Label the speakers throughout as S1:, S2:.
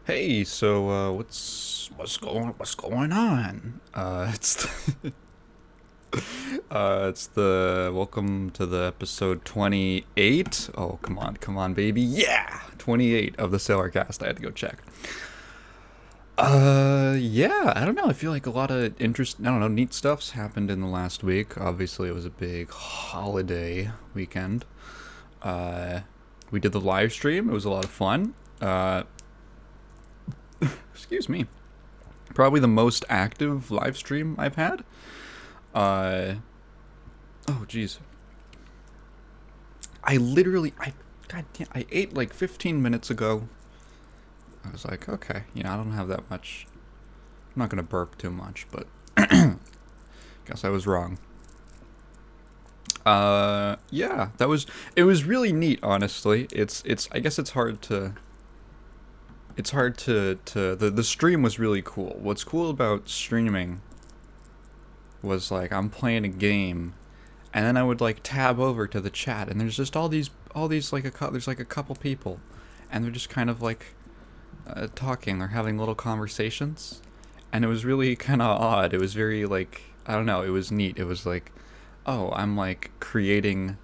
S1: Hey, so what's going on? It's the welcome to the episode 28. Oh, come on, baby, yeah, 28 of the Cellarcast. I had to go check. Yeah, I don't know. I feel like a lot of I don't know, neat stuff's happened in the last week. Obviously, it was a big holiday weekend. Uh, we did the live stream. It was a lot of fun. Excuse me. Probably the most active live stream I've had. Uh, oh, jeez. God damn, I ate like 15 minutes ago. I was like, okay, I don't have that much. I'm not gonna burp too much, but guess I was wrong. Yeah, it was really neat, honestly. I guess it's hard the stream was really cool. What's cool about streaming was like I'm playing a game and then I would like tab over to the chat and there's just all these like there's like a couple people and they're just kind of like talking or having little conversations, and it was really kind of odd. It was very like, I don't know, it was neat. It was like, oh, I'm like creating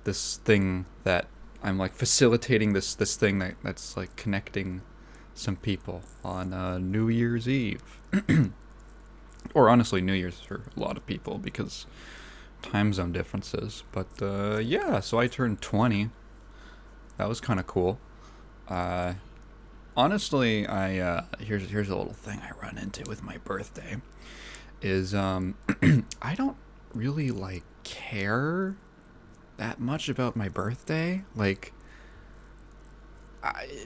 S1: this thing that I'm like facilitating this thing that's like connecting some people on New Year's Eve. Or honestly, New Year's for a lot of people because time zone differences. But yeah, so I turned 20. That was kind of cool. Uh, Honestly, I here's a little thing I run into with my birthday is I don't really like care that much about my birthday. Like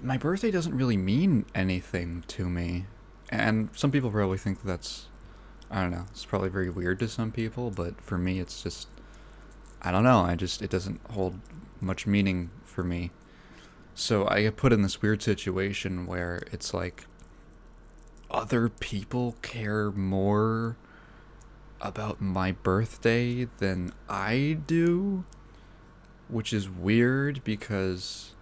S1: my birthday doesn't really mean anything to me. And some people probably think that's, I don't know, it's probably very weird to some people, but for me it's just, I don't know, it doesn't hold much meaning for me. So I get put in this weird situation where it's like other people care more about my birthday than I do, which is weird because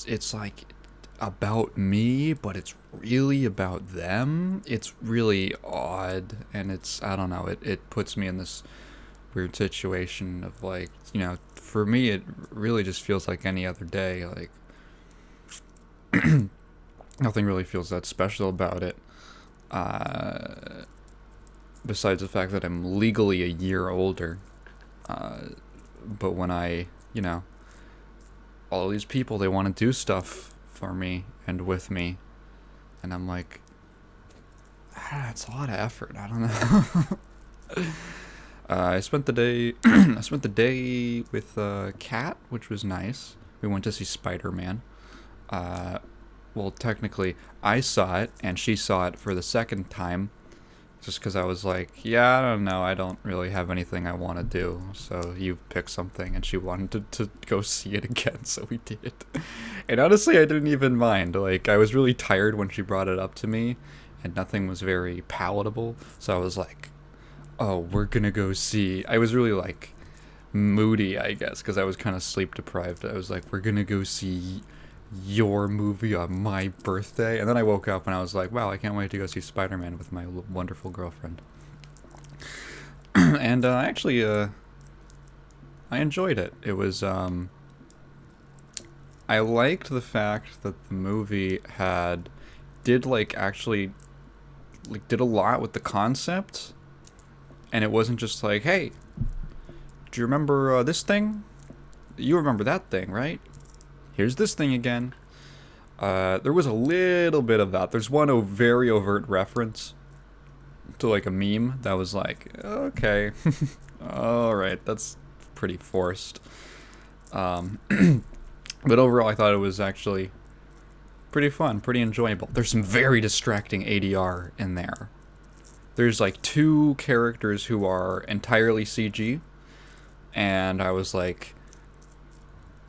S1: it's like about me, but it's really about them. It's really odd, and I don't know, it puts me in this weird situation of like, for me it really just feels like any other day. Like nothing really feels that special about it. Uh, Besides the fact that I'm legally a year older. But when all these people, they want to do stuff for me and with me, and I'm like, it's a lot of effort. I don't know. I spent the day. I spent the day with Kat, which was nice. We went to see Spiderman. Uh, well, technically, I saw it and she saw it for the second time, just because I was like, yeah, I don't know, I don't really have anything I want to do, so you pick something, and she wanted to go see it again, so we did. And honestly, I didn't even mind. Like, I was really tired when she brought it up to me, and nothing was very palatable, so I was like, oh, we're gonna go see. I was really like moody, I guess, because I was kind of sleep deprived. I was like, we're gonna go see your movie on my birthday. And then I woke up and I was like, wow, I can't wait to go see Spider-Man with my wonderful girlfriend. And actually, I enjoyed it. It was, I liked the fact that the movie did like actually, like, did a lot with the concept. And it wasn't just like, hey, do you remember this thing? You remember that thing, right? Here's this thing again. There was a little bit of that. There's one very overt reference to like a meme that was like, okay, all right, that's pretty forced. But overall, I thought it was actually pretty fun, pretty enjoyable. There's some very distracting ADR in there. There's like two characters who are entirely CG, and I was like,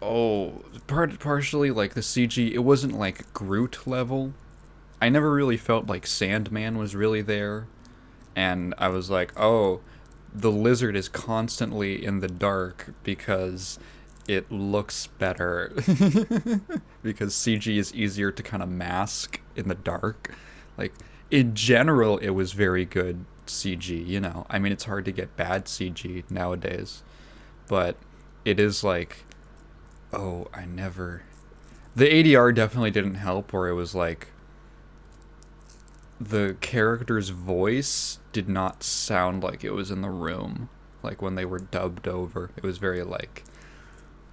S1: oh, partially like the CG, it wasn't like Groot level. I never really felt like Sandman was really there, and I was like, oh, the lizard is constantly in the dark because it looks better because CG is easier to kind of mask in the dark. Like, in general, it was very good CG, you know. I mean, it's hard to get bad CG nowadays, but it is like, oh, I never. The ADR definitely didn't help, where it was like, the character's voice did not sound like it was in the room. Like, when they were dubbed over, it was very like,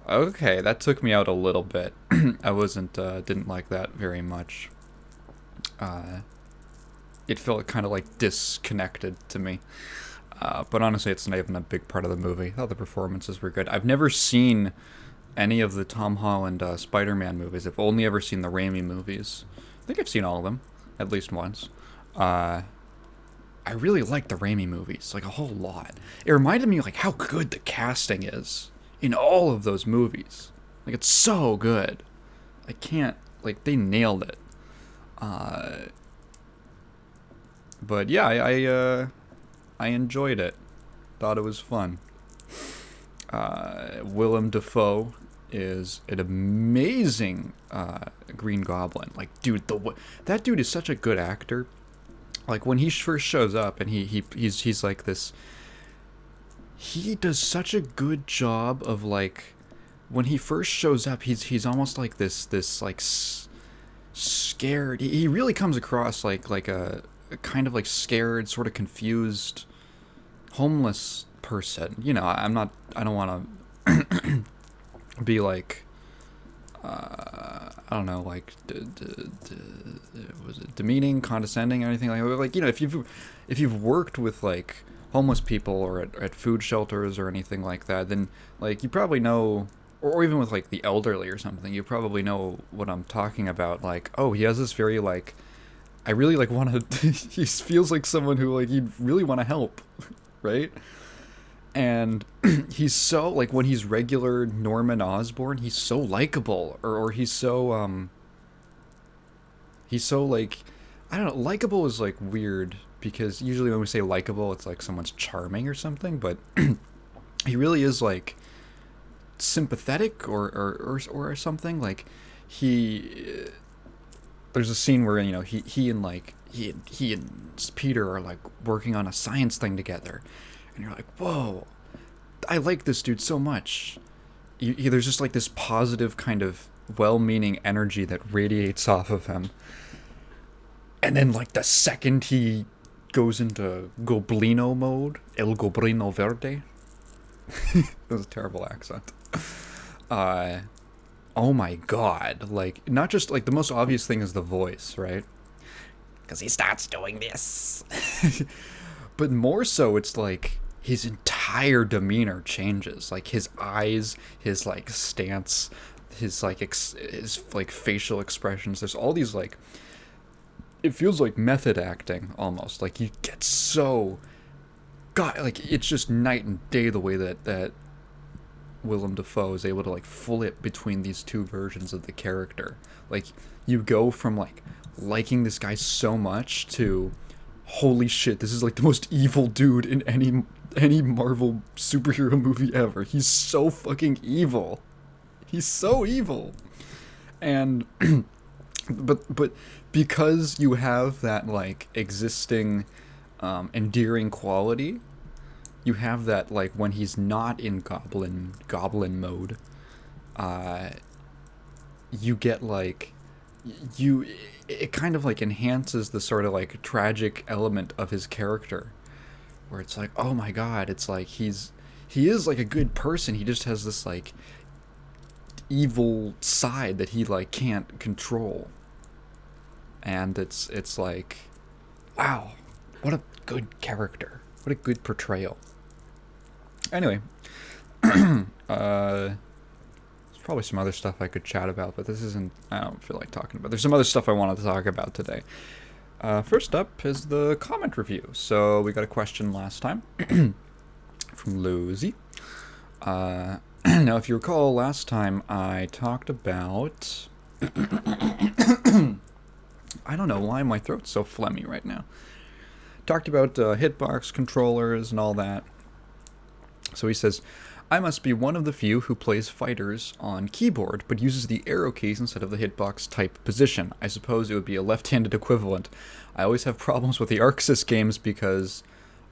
S1: okay, that took me out a little bit. I didn't like that very much. It felt kind of like disconnected to me. But honestly, it's not even a big part of the movie. I thought the performances were good. I've never seen any of the Tom Holland Spider-Man movies. I've only ever seen the Raimi movies. I think I've seen all of them, at least once. I really like the Raimi movies, like a whole lot. It reminded me like how good the casting is in all of those movies. Like, it's so good. I can't, like, they nailed it. But yeah, I enjoyed it. Thought it was fun. Willem Dafoe is an amazing Green Goblin. Like, dude, that dude is such a good actor. Like, when he first shows up and he's like this, he does such a good job of, like, when he first shows up, he's almost like this like scared. He really comes across like a kind of like scared, sort of confused, homeless person. You know, I don't want to be like, I don't know, like, was it demeaning, condescending, or anything like that? Like, you know, if you've worked with like homeless people or at food shelters or anything like that, then like you probably know, or even with like the elderly or something, you probably know what I'm talking about. Like, oh, he has this very like, I really like want to. He feels like someone who like you really want to help, right? And he's so, like, when he's regular Norman Osborn, he's so likable, or he's so like, I don't know, likable is like weird, because usually when we say likable, it's like someone's charming or something, but he really is like sympathetic or something. Like, there's a scene where, you know, he and Peter are like working on a science thing together, and you're like, whoa, I like this dude so much. There's just like this positive kind of well-meaning energy that radiates off of him, and then like the second he goes into Goblino mode, El Goblino Verde. That was a terrible accent. Oh my god, like, not just like, the most obvious thing is the voice, right? Because he starts doing this. But more so, it's like his entire demeanor changes. Like, his eyes, his like stance, his like his like facial expressions. There's all these like, it feels like method acting almost. Like, you get so, god, like, it's just night and day the way that Willem Dafoe is able to like flip between these two versions of the character. Like, you go from like liking this guy so much to, holy shit, this is like the most evil dude in any Marvel superhero movie ever. He's so fucking evil. He's so evil. And but because you have that like existing endearing quality, you have that like when he's not in goblin mode, you get like, it kind of like enhances the sort of like tragic element of his character, where it's like, oh my god, it's like he is like a good person, he just has this like evil side that he like can't control. And it's like, wow, what a good character, what a good portrayal. Anyway, there's probably some other stuff I could chat about, but this isn't, I don't feel like talking about. There's some other stuff I wanted to talk about today. First up is the comment review. So we got a question last time from Lucy. Now, if you recall, last time I talked about... I don't know why my throat's so phlegmy right now. Talked about hitbox controllers and all that. So he says, I must be one of the few who plays fighters on keyboard, but uses the arrow keys instead of the hitbox type position. I suppose it would be a left-handed equivalent. I always have problems with the ArcSys games because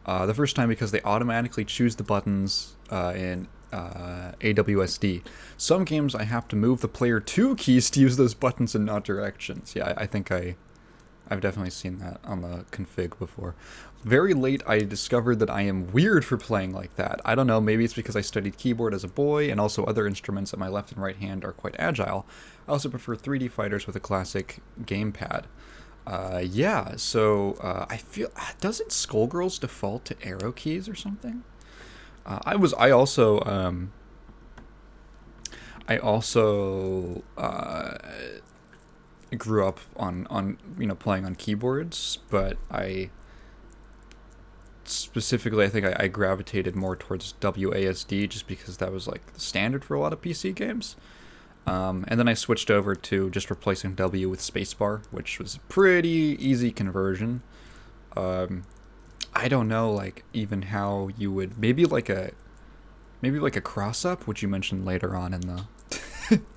S1: the first time because they automatically choose the buttons in AWSD. Some games I have to move the player 2 keys to use those buttons and not directions. Yeah, I think I've definitely seen that on the config before. Very late, I discovered that I am weird for playing like that. I don't know, maybe it's because I studied keyboard as a boy, and also other instruments at my left and right hand are quite agile. I also prefer 3D fighters with a classic gamepad. Yeah, so I feel... Doesn't Skullgirls default to arrow keys or something? I also grew up on playing on keyboards, but I think I gravitated more towards WASD just because that was like the standard for a lot of PC games. And then I switched over to just replacing W with spacebar, which was a pretty easy conversion. I don't know, like, even how you would... Maybe like a cross-up, which you mentioned later on in the...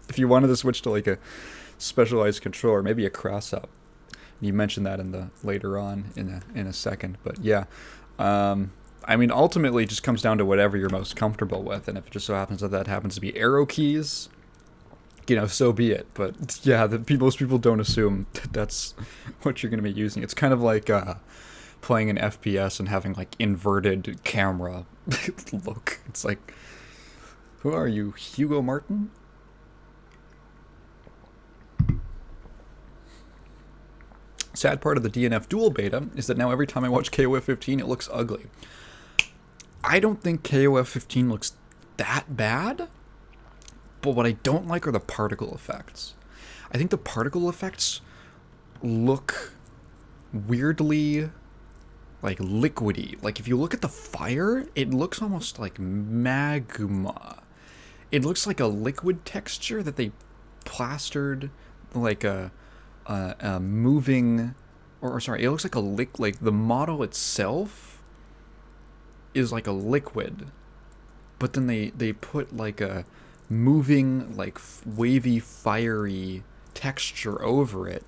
S1: if you wanted to switch to, like, a specialized controller, maybe a cross-up. You mentioned that later on in a second, but yeah. I mean, ultimately, it just comes down to whatever you're most comfortable with, and if it just so happens that happens to be arrow keys, so be it. But yeah, most people don't assume that's what you're going to be using. It's kind of like playing an FPS and having like inverted camera look. It's like, who are you, Hugo Martin? Sad part of the DNF dual beta is that now every time I watch KOF 15, it looks ugly. I don't think KOF 15 looks that bad, but what I don't like are the particle effects. I think the particle effects look weirdly like liquidy. Like if you look at the fire, it looks almost like magma. It looks like a liquid texture that they plastered like a moving, or sorry, it looks like like the model itself is like a liquid, but then they put like a moving, like wavy, fiery texture over it,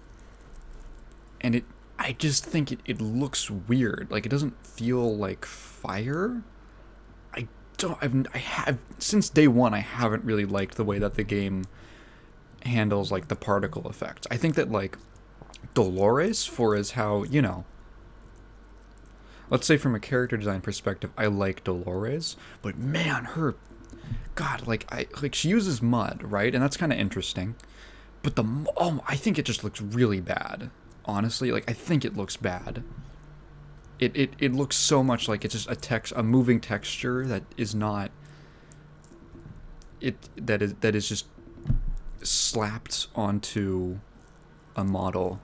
S1: and I just think it looks weird. Like it doesn't feel like fire. I have since day one I haven't really liked the way that the game handles like the particle effects. I think that like Dolores, for as how, let's say from a character design perspective, I like Dolores, but man, God, she uses mud, right? And that's kind of interesting. But I think it just looks really bad. Honestly, like I think it looks bad. It looks so much like it's just a moving texture that is not that is just slapped onto a model,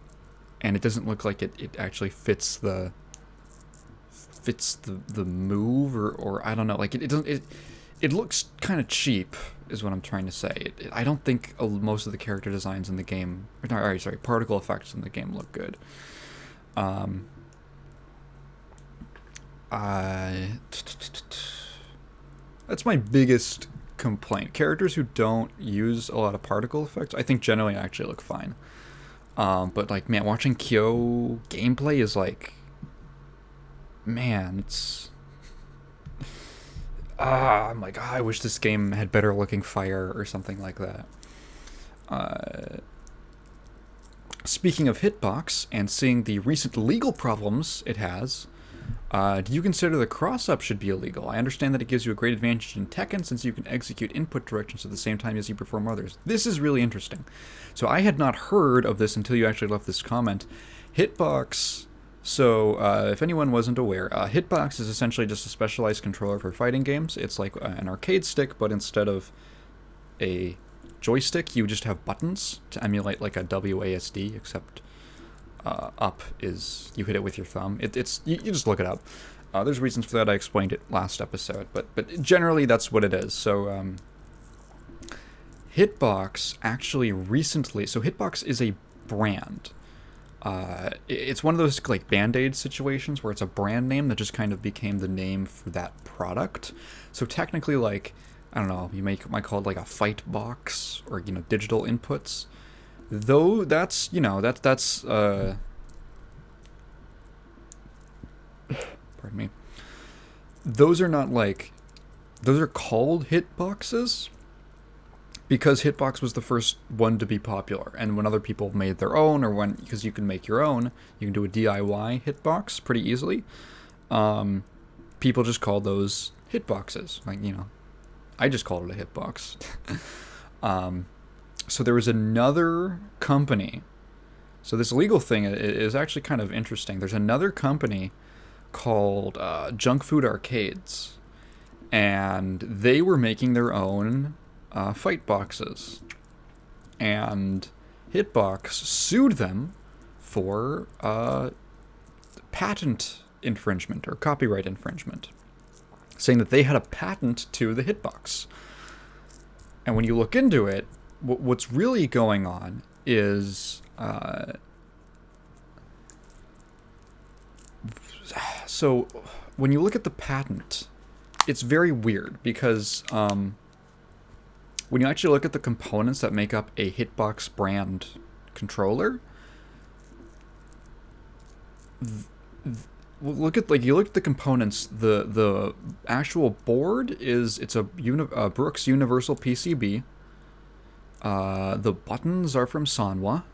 S1: and it doesn't look like it actually fits the move, or I don't know, like it doesn't, it looks kind of cheap is what I'm trying to say. I don't think most of the character designs in the game, particle effects in the game look good. That's my biggest complaint. Characters who don't use a lot of particle effects, I think generally actually look fine. But like, man, watching Kyo gameplay is like, man, it's... I'm like, I wish this game had better looking fire or something like that. Speaking of Hitbox, and seeing the recent legal problems it has, do you consider the cross-up should be illegal? I understand that it gives you a great advantage in Tekken since you can execute input directions at the same time as you perform others. This is really interesting. So I had not heard of this until you actually left this comment. Hitbox... So, if anyone wasn't aware, Hitbox is essentially just a specialized controller for fighting games. It's like an arcade stick, but instead of a joystick, you just have buttons to emulate like a WASD, except up is you hit it with your thumb. You just look it up. There's reasons for that. I explained it last episode, but generally that's what it is. So, Hitbox actually recently... So Hitbox is a brand. It's one of those like Band-Aid situations where it's a brand name that just kind of became the name for that product. So technically, like, I don't know, might call it like a fight box, or digital inputs. Though that's pardon me. Those are not like those are called hitboxes because Hitbox was the first one to be popular, and when other people made their own, or when because you can make your own, you can do a DIY hitbox pretty easily. People just call those hitboxes. Like I just called it a hitbox. So there was another company. So this legal thing is actually kind of interesting. There's another company called Junk Food Arcades, and they were making their own fight boxes. And Hitbox sued them for patent infringement or copyright infringement, saying that they had a patent to the hitbox. And when you look into it, what's really going on is so when you look at the patent, it's very weird because when you actually look at the components that make up a Hitbox brand controller, look at the components. The actual board it's a Brooks Universal PCB. The buttons are from Sanwa.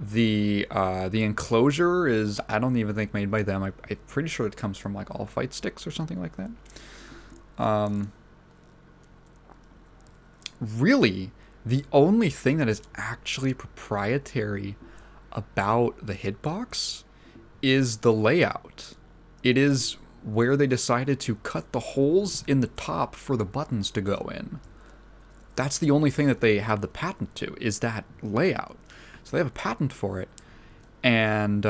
S1: The enclosure is, I don't even think, made by them. I'm pretty sure it comes from like All Fight Sticks or something like that. Really, the only thing that is actually proprietary about the Hitbox is the layout. It is where they decided to cut the holes in the top for the buttons to go in. That's the only thing that they have the patent to, is that layout. So they have a patent for it. And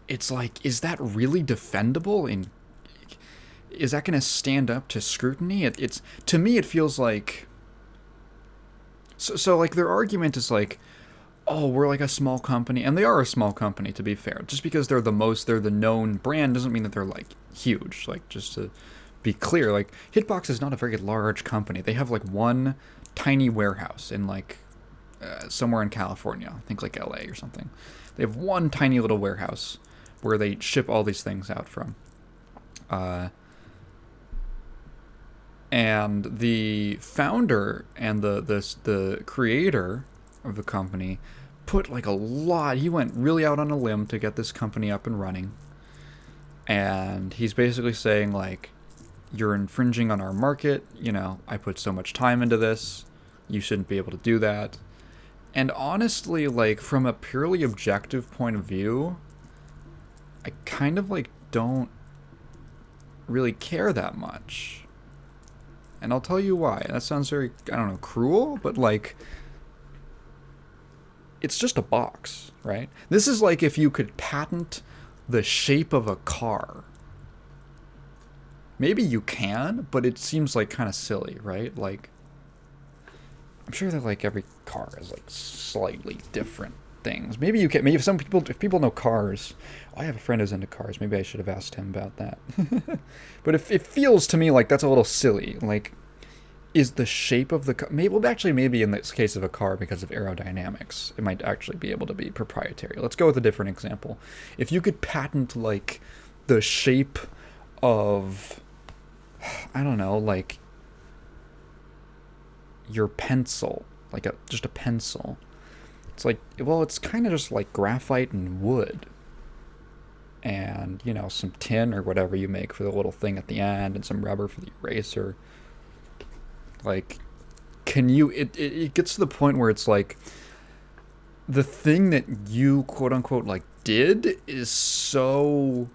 S1: it's like, is that really defendable? Is that going to stand up to scrutiny? It's to me, it feels like... So like their argument is like, oh, we're like a small company. And they are a small company, to be fair. Just because they're the known brand doesn't mean that they're like huge. Like, just to be clear, like Hitbox is not a very large company. They have like one tiny warehouse in like somewhere in California, I think like LA or something. They have one tiny little warehouse where they ship all these things out from. And the founder and the creator of the company put like a lot. He went really out on a limb to get this company up and running. And he's basically saying like, you're infringing on our market. I put so much time into this. You shouldn't be able to do that. And honestly, like from a purely objective point of view, I kind of like don't really care that much. And I'll tell you why. That sounds very, I don't know, cruel, but like, it's just a box, right? This is like if you could patent the shape of a car. Maybe you can, but it seems like kind of silly, right? Like, I'm sure that like every car is like slightly different things. Maybe you can. Maybe if people know cars, I have a friend who's into cars. Maybe I should have asked him about that. But if it feels to me like that's a little silly. Like, is the shape of the car? Maybe in this case of a car, because of aerodynamics, it might actually be able to be proprietary. Let's go with a different example. If you could patent like the shape of, I don't know, like your pencil, like just a pencil. It's like, well, it's kind of just like graphite and wood. And, some tin or whatever you make for the little thing at the end, and some rubber for the eraser. Like, can you... It gets to the point where it's like, the thing that you, quote-unquote, like, did is so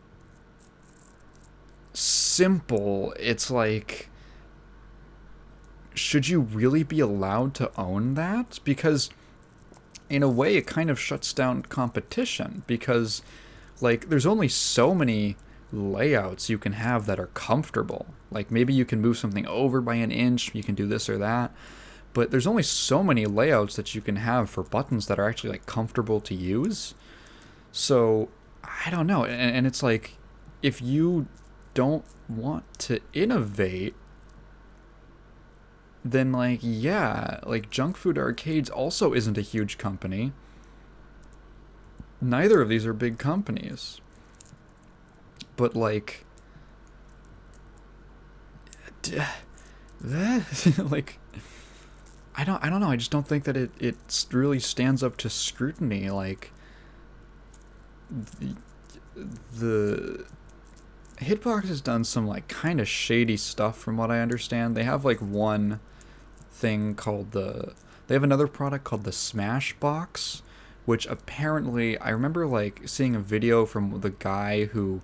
S1: simple. It's like, should you really be allowed to own that? Because in a way, it kind of shuts down competition, because like there's only so many layouts you can have that are comfortable. Like maybe you can move something over by an inch, you can do this or that, but there's only so many layouts that you can have for buttons that are actually like comfortable to use. So I don't know. And it's like, if you don't want to innovate, then, like, yeah, like, Junk Food Arcades also isn't a huge company. Neither of these are big companies. But, like, like, I don't know. I just don't think that it really stands up to scrutiny. Like, the Hitbox has done some, like, kind of shady stuff from what I understand. They have, like, one thing called they have another product called the Smash Box, which apparently, I remember, like, seeing a video from the guy who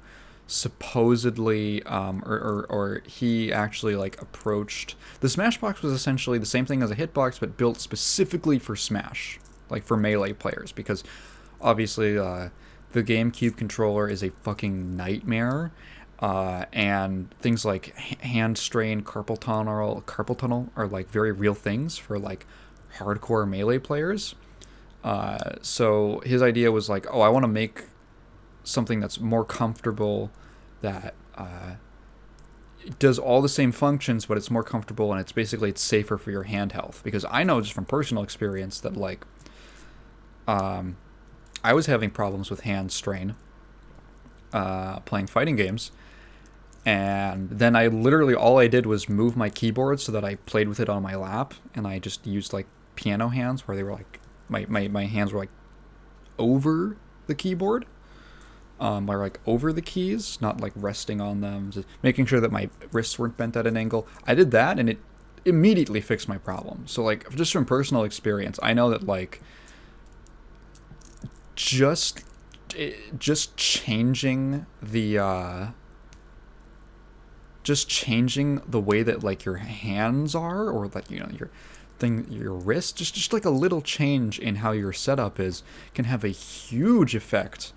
S1: supposedly, or he actually, like, approached, the Smash Box was essentially the same thing as a Hitbox, but built specifically for Smash, like, for Melee players, because obviously, the GameCube controller is a fucking nightmare, and things like hand strain, carpal tunnel are, like, very real things for, like, hardcore Melee players. So his idea was like, oh, I want to make something that's more comfortable, that does all the same functions, but it's more comfortable, and it's safer for your hand health. Because I know just from personal experience that, like, I was having problems with hand strain playing fighting games. And then I literally, all I did was move my keyboard so that I played with it on my lap, and I just used, like, piano hands, where they were, like, my hands were, like, over the keyboard, or, like, over the keys, not, like, resting on them, just making sure that my wrists weren't bent at an angle. I did that, and it immediately fixed my problem. So, like, just from personal experience, I know that, like, just changing the way that, like, your hands are, or, like, you know, your wrist, just like a little change in how your setup is, can have a huge effect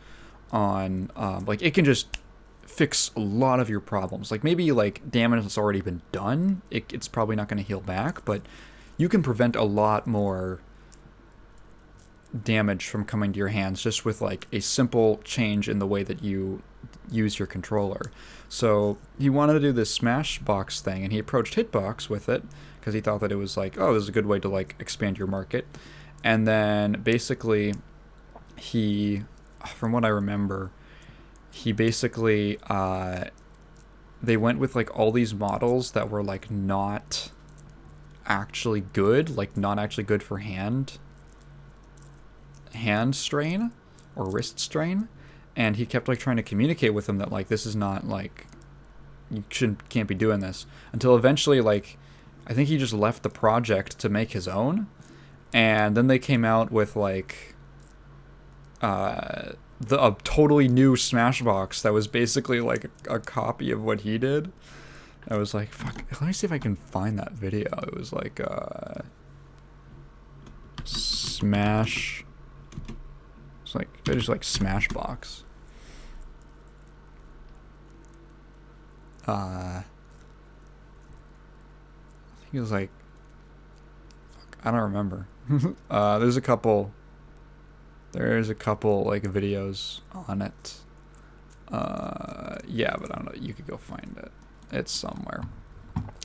S1: on, like, it can just fix a lot of your problems. Like, maybe, like, damage that's already been done, it's probably not going to heal back, but you can prevent a lot more damage from coming to your hands just with, like, a simple change in the way that you use your controller. So he wanted to do this Smash Box thing, and he approached Hitbox with it because he thought that it was like, oh, this is a good way to, like, expand your market. And then basically he, from what I remember, he basically they went with, like, all these models that were, like, not actually good, like, not actually good for hand strain or wrist strain, and he kept, like, trying to communicate with them that, like, this is not, like, you can't be doing this, until eventually, like, I think he just left the project to make his own, and then they came out with, like, a totally new Smashbox that was basically, like, a copy of what he did. I was like, fuck, let me see if I can find that video. It was like, Smash, it's like, it was like Smashbox. I think it was like, I don't remember. There's a couple, like, videos on it. Yeah, but I don't know, you could go find it. It's somewhere.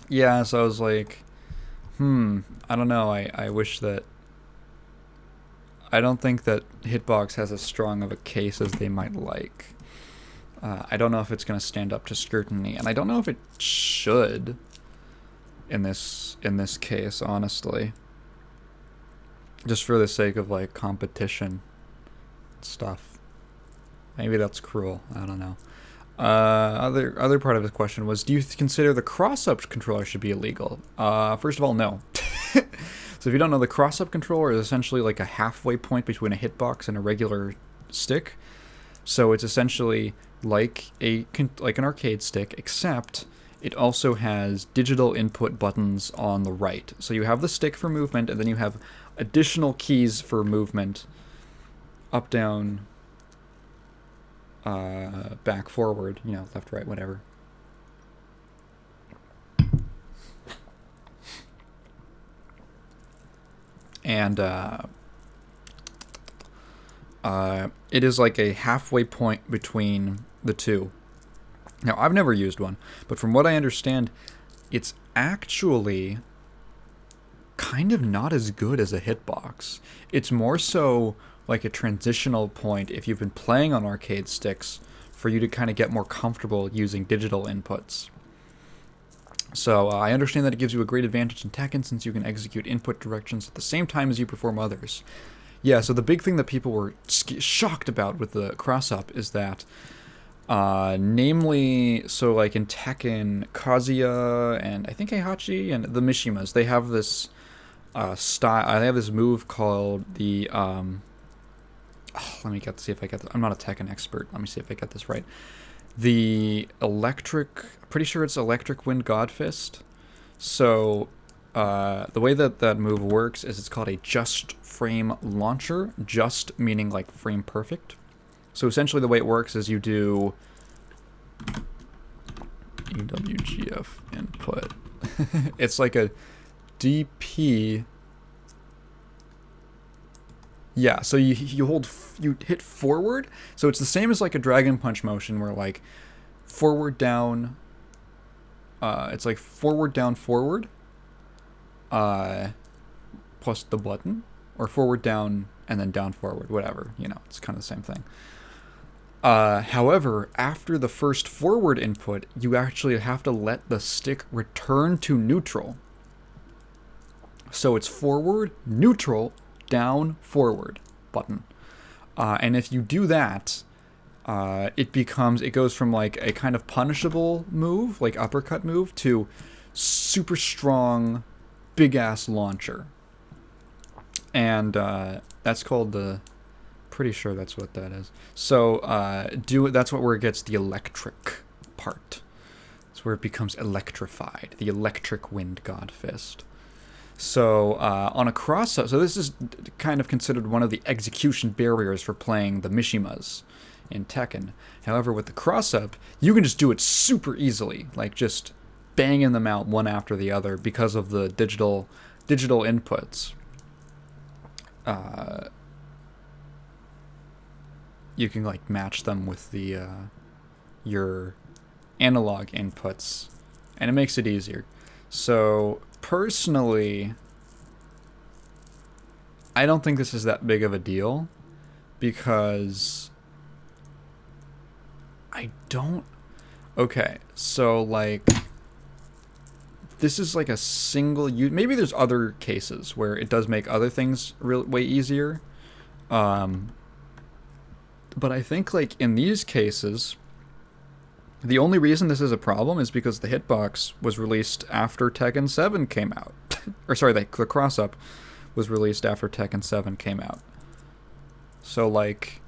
S1: Yeah, so I was like, I don't know, I wish that, I don't think that Hitbox has as strong of a case as they might like. I don't know if it's going to stand up to scrutiny, and I don't know if it should in this case, honestly. Just for the sake of, like, competition stuff. Maybe that's cruel. I don't know. Other part of the question was, do you consider the cross-up controller should be illegal? First of all, no. So if you don't know, the cross-up controller is essentially like a halfway point between a hitbox and a regular stick. So it's essentially like an arcade stick, except it also has digital input buttons on the right. So you have the stick for movement, and then you have additional keys for movement, up, down, back, forward, left, right, whatever. And it is like a halfway point between the two. Now, I've never used one, but from what I understand, it's actually kind of not as good as a hitbox. It's more so like a transitional point if you've been playing on arcade sticks for you to kind of get more comfortable using digital inputs. So I understand that it gives you a great advantage in Tekken since you can execute input directions at the same time as you perform others. Yeah, so the big thing that people were shocked about with the cross-up is that, namely, so like in Tekken, Kazuya and I think Heihachi and the Mishimas, they have this style. They have this move called the. Let me see if I get. I'm not a Tekken expert. Let me see if I get this right. The electric. Pretty sure it's electric wind god fist. So, the way that move works is it's called a just frame launcher. Just meaning like frame perfect. So essentially, the way it works is you do EWGF input. It's like a DP. Yeah, so you hit forward. So it's the same as like a Dragon Punch motion where like forward down. It's like forward down forward. Plus the button, or forward down and then down forward, whatever. It's kind of the same thing. However, after the first forward input, you actually have to let the stick return to neutral. So it's forward, neutral, down, forward button. And if you do that, it goes from like a kind of punishable move, like uppercut move, to super strong, big ass launcher. And that's called the. Pretty sure that's what that is. So that's where it gets the electric part. That's where it becomes electrified. The electric wind god fist. So on a cross-up, so this is kind of considered one of the execution barriers for playing the Mishimas in Tekken. However, with the cross-up, you can just do it super easily, like just banging them out one after the other because of the digital inputs. You can like match them with the your analog inputs, and it makes it easier. So personally, I don't think this is that big of a deal because I don't. Okay, so like this is like a single use. Maybe there's other cases where it does make other things way easier. But I think, like, in these cases, the only reason this is a problem is because the hitbox was released after Tekken 7 came out. Or, sorry, the cross-up was released after Tekken 7 came out. So, like,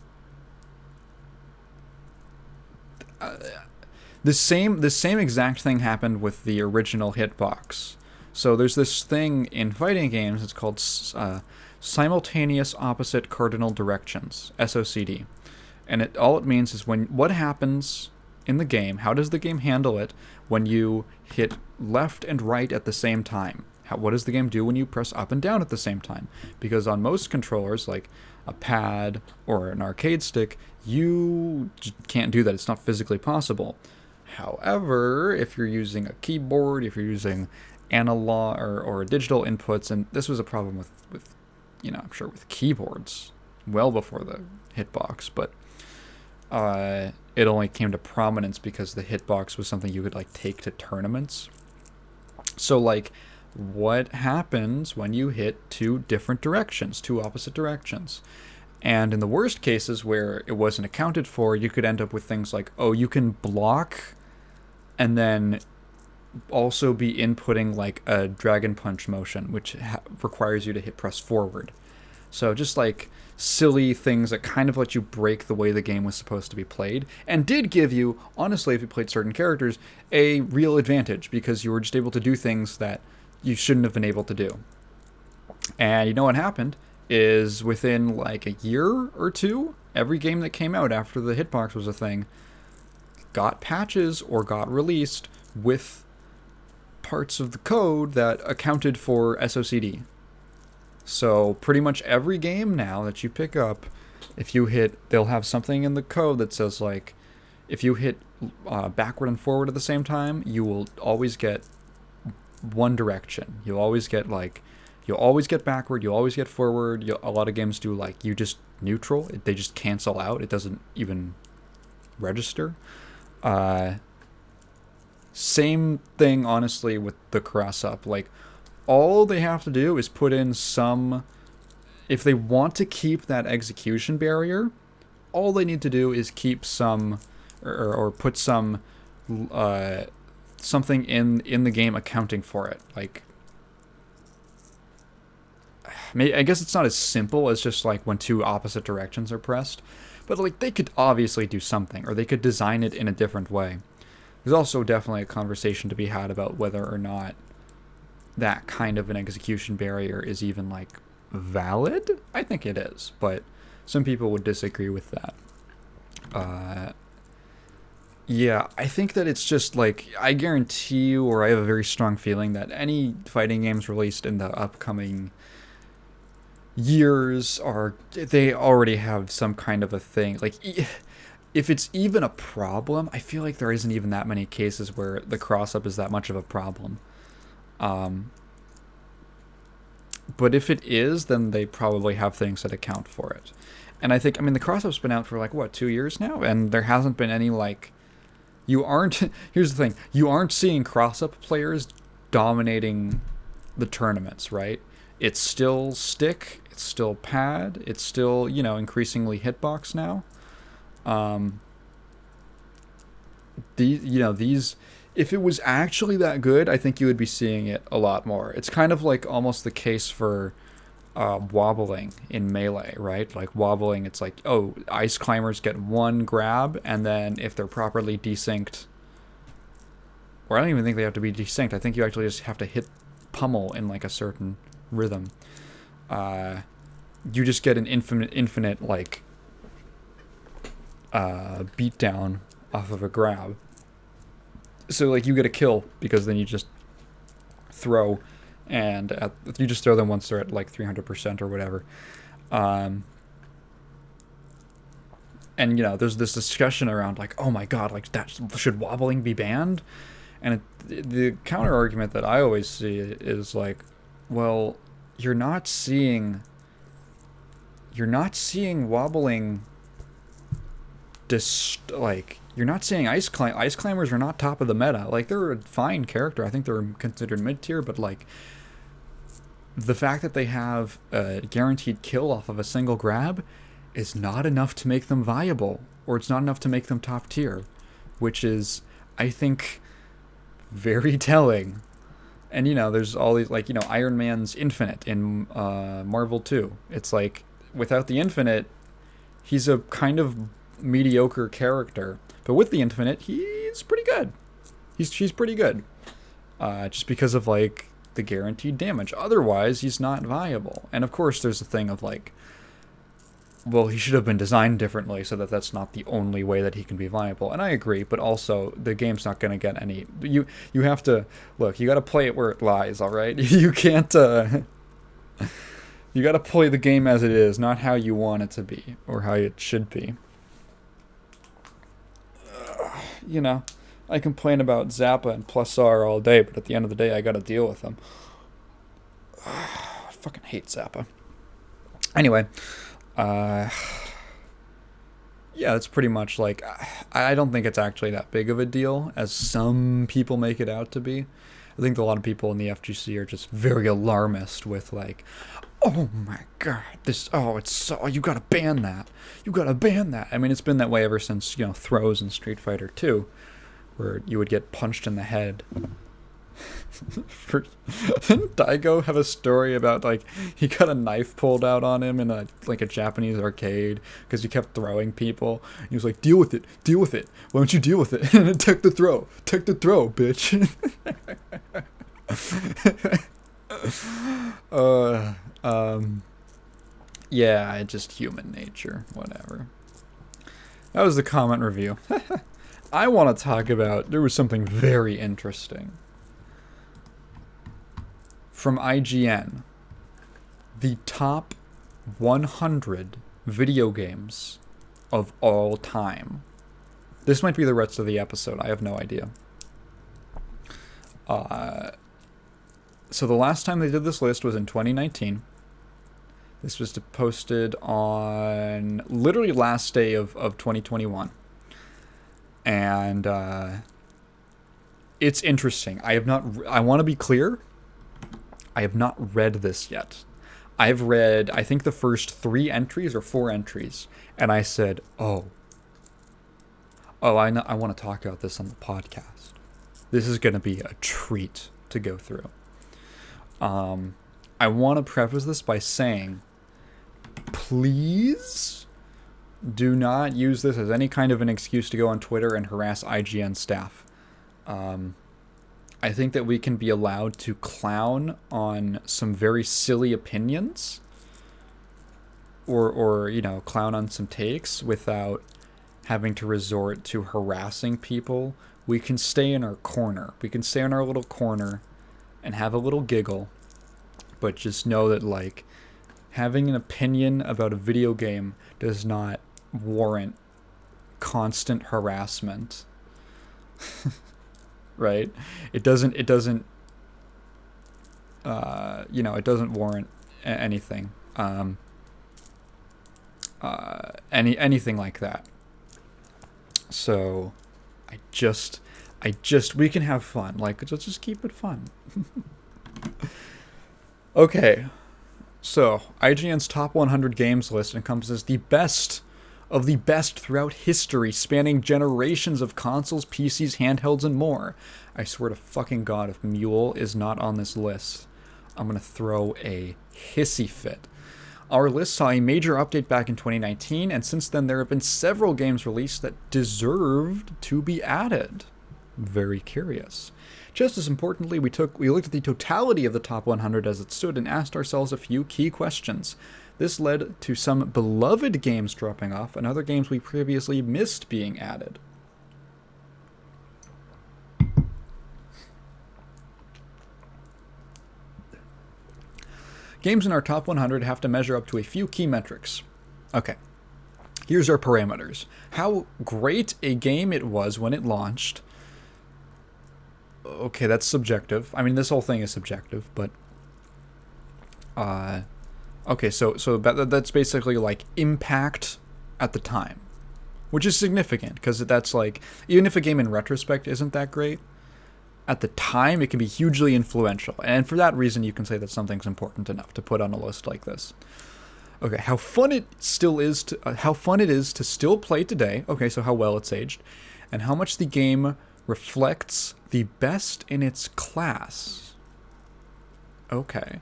S1: the same exact thing happened with the original hitbox. So there's this thing in fighting games, it's called simultaneous opposite cardinal directions, SOCD. And all it means is what happens in the game, how does the game handle it when you hit left and right at the same time? What does the game do when you press up and down at the same time? Because on most controllers, like a pad or an arcade stick, you can't do that. It's not physically possible. However, if you're using a keyboard, if you're using analog or digital inputs, and this was a problem with I'm sure with keyboards well before the hitbox, but it only came to prominence because the hitbox was something you could like take to tournaments. So like, what happens when you hit two opposite directions? And in the worst cases where it wasn't accounted for, you could end up with things like, you can block and then also be inputting like a Dragon Punch motion, which requires you to press forward. So just like silly things that kind of let you break the way the game was supposed to be played, and did give you, honestly, if you played certain characters, a real advantage because you were just able to do things that you shouldn't have been able to do. And you know what happened is within like a year or two, every game that came out after the hitbox was a thing got patches or got released with parts of the code that accounted for SOCD. So pretty much every game now that you pick up, if you hit, they'll have something in the code that says like, if you hit backward and forward at the same time, you will always get one direction. You'll always get backward, you'll always get forward. A lot of games do like you just neutral. They just cancel out. It doesn't even register. Same thing, honestly, with the cross up. Like, all they have to do is put in some. If they want to keep that execution barrier, all they need to do is keep some, or put some, something in the game accounting for it. Like, I guess it's not as simple as just like when two opposite directions are pressed, but like they could obviously do something, or they could design it in a different way. There's also definitely a conversation to be had about whether or not that kind of an execution barrier is even like valid. I think it is, but some people would disagree with that. Yeah, I think that it's just like, I guarantee you, or I have a very strong feeling that any fighting games released in the upcoming years they already have some kind of a thing. Like, if it's even a problem, I feel like there isn't even that many cases where the cross-up is that much of a problem. But if it is, then they probably have things that account for it. And I think, the cross-up's been out for, like, 2 years now? And there hasn't been any, like... Here's the thing. You aren't seeing cross-up players dominating the tournaments, right? It's still stick, it's still pad, it's still, increasingly hitbox now. These, if it was actually that good, I think you would be seeing it a lot more. It's kind of like almost the case for wobbling in Melee, right? Like wobbling, it's like, oh, ice climbers get one grab, and then if they're properly desynced, or I don't even think they have to be desynced, I think you actually just have to hit pummel in like a certain rhythm. You just get an infinite like beatdown off of a grab. So like you get a kill because then you just throw, and you just throw them once they're at like 300% or whatever. And there's this discussion around like, oh my god, like that should wobbling be banned? And the counter argument that I always see is like, well, you're not seeing wobbling. You're not seeing ice climbers are not top of the meta. Like, they're a fine character. I think they're considered mid-tier, but like the fact that they have a guaranteed kill off of a single grab is not enough to make them viable, or it's not enough to make them top tier, which is, I think, very telling. And there's all these, like, Iron Man's infinite in Marvel 2. It's like, without the infinite, he's a kind of mediocre character, but with the infinite, he's pretty good. She's pretty good, just because of like the guaranteed damage. Otherwise, he's not viable. And of course, there's a thing of like, well, he should have been designed differently so that that's not the only way that he can be viable. And I agree, but also the game's not going to get any. You have to look. You got to play it where it lies. All right, you can't. You got to play the game as it is, not how you want it to be or how it should be. I complain about Zappa and Plus R all day, but at the end of the day, I gotta deal with them. I fucking hate Zappa. Anyway, yeah, it's pretty much like, I don't think it's actually that big of a deal as some people make it out to be. I think a lot of people in the FGC are just very alarmist with like, oh my god, you gotta ban that. You gotta ban that. It's been that way ever since, throws in Street Fighter 2, where you would get punched in the head. Didn't Daigo have a story about, like, he got a knife pulled out on him in a Japanese arcade because he kept throwing people? He was like, deal with it. Why don't you deal with it? And then take the throw, bitch. Yeah, just human nature, whatever. That was the comment review. I want to talk about, there was something very interesting from IGN. The top 100 video games of all time. This might be the rest of the episode. I have no idea. So the last time they did this list was in 2019. This was posted on literally last day of 2021. And it's interesting. I want to be clear. I have not read this yet. I've read, I think, the first 3 entries or 4 entries. And I said, I want to talk about this on the podcast. This is going to be a treat to go through. I want to preface this by saying, please do not use this as any kind of an excuse to go on Twitter and harass IGN staff. I think that we can be allowed to clown on some very silly opinions or clown on some takes without having to resort to harassing people. We can stay in our corner. We can stay in our little corner and have a little giggle, but just know that, like, having an opinion about a video game does not warrant constant harassment. Right? It doesn't warrant anything. Anything like that. So we can have fun. Like, let's just keep it fun. Okay. So, IGN's top 100 games list encompasses the best of the best throughout history, spanning generations of consoles, PCs, handhelds, and more. I swear to fucking God, if M.U.L.E is not on this list, I'm gonna throw a hissy fit. Our list saw a major update back in 2019, and since then there have been several games released that deserved to be added. Very curious. Just as importantly, we looked at the totality of the top 100 as it stood and asked ourselves a few key questions. This led to some beloved games dropping off and other games we previously missed being added. Games in our top 100 have to measure up to a few key metrics. Okay, here's our parameters. How great a game it was when it launched. Okay, that's subjective. I mean, this whole thing is subjective, but... Okay, so that's basically, like, impact at the time. Which is significant, because that's, like... Even if a game in retrospect isn't that great, at the time it can be hugely influential. And for that reason, you can say that something's important enough to put on a list like this. Okay, how fun it is to still play today. Okay, so how well it's aged. And how much the game reflects the best in its class. Okay.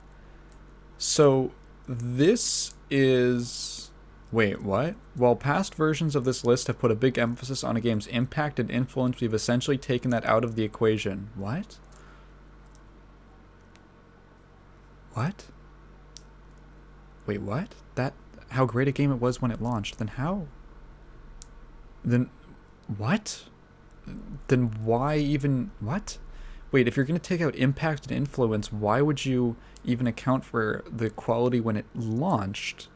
S1: So, this is... Wait, what? While past versions of this list have put a big emphasis on a game's impact and influence, we've essentially taken that out of the equation. What? What? Wait, what? How great a game it was when it launched. Then how? Then... What? Then why even... What? Wait, if you're going to take out impact and influence, why would you even account for the quality when it launched?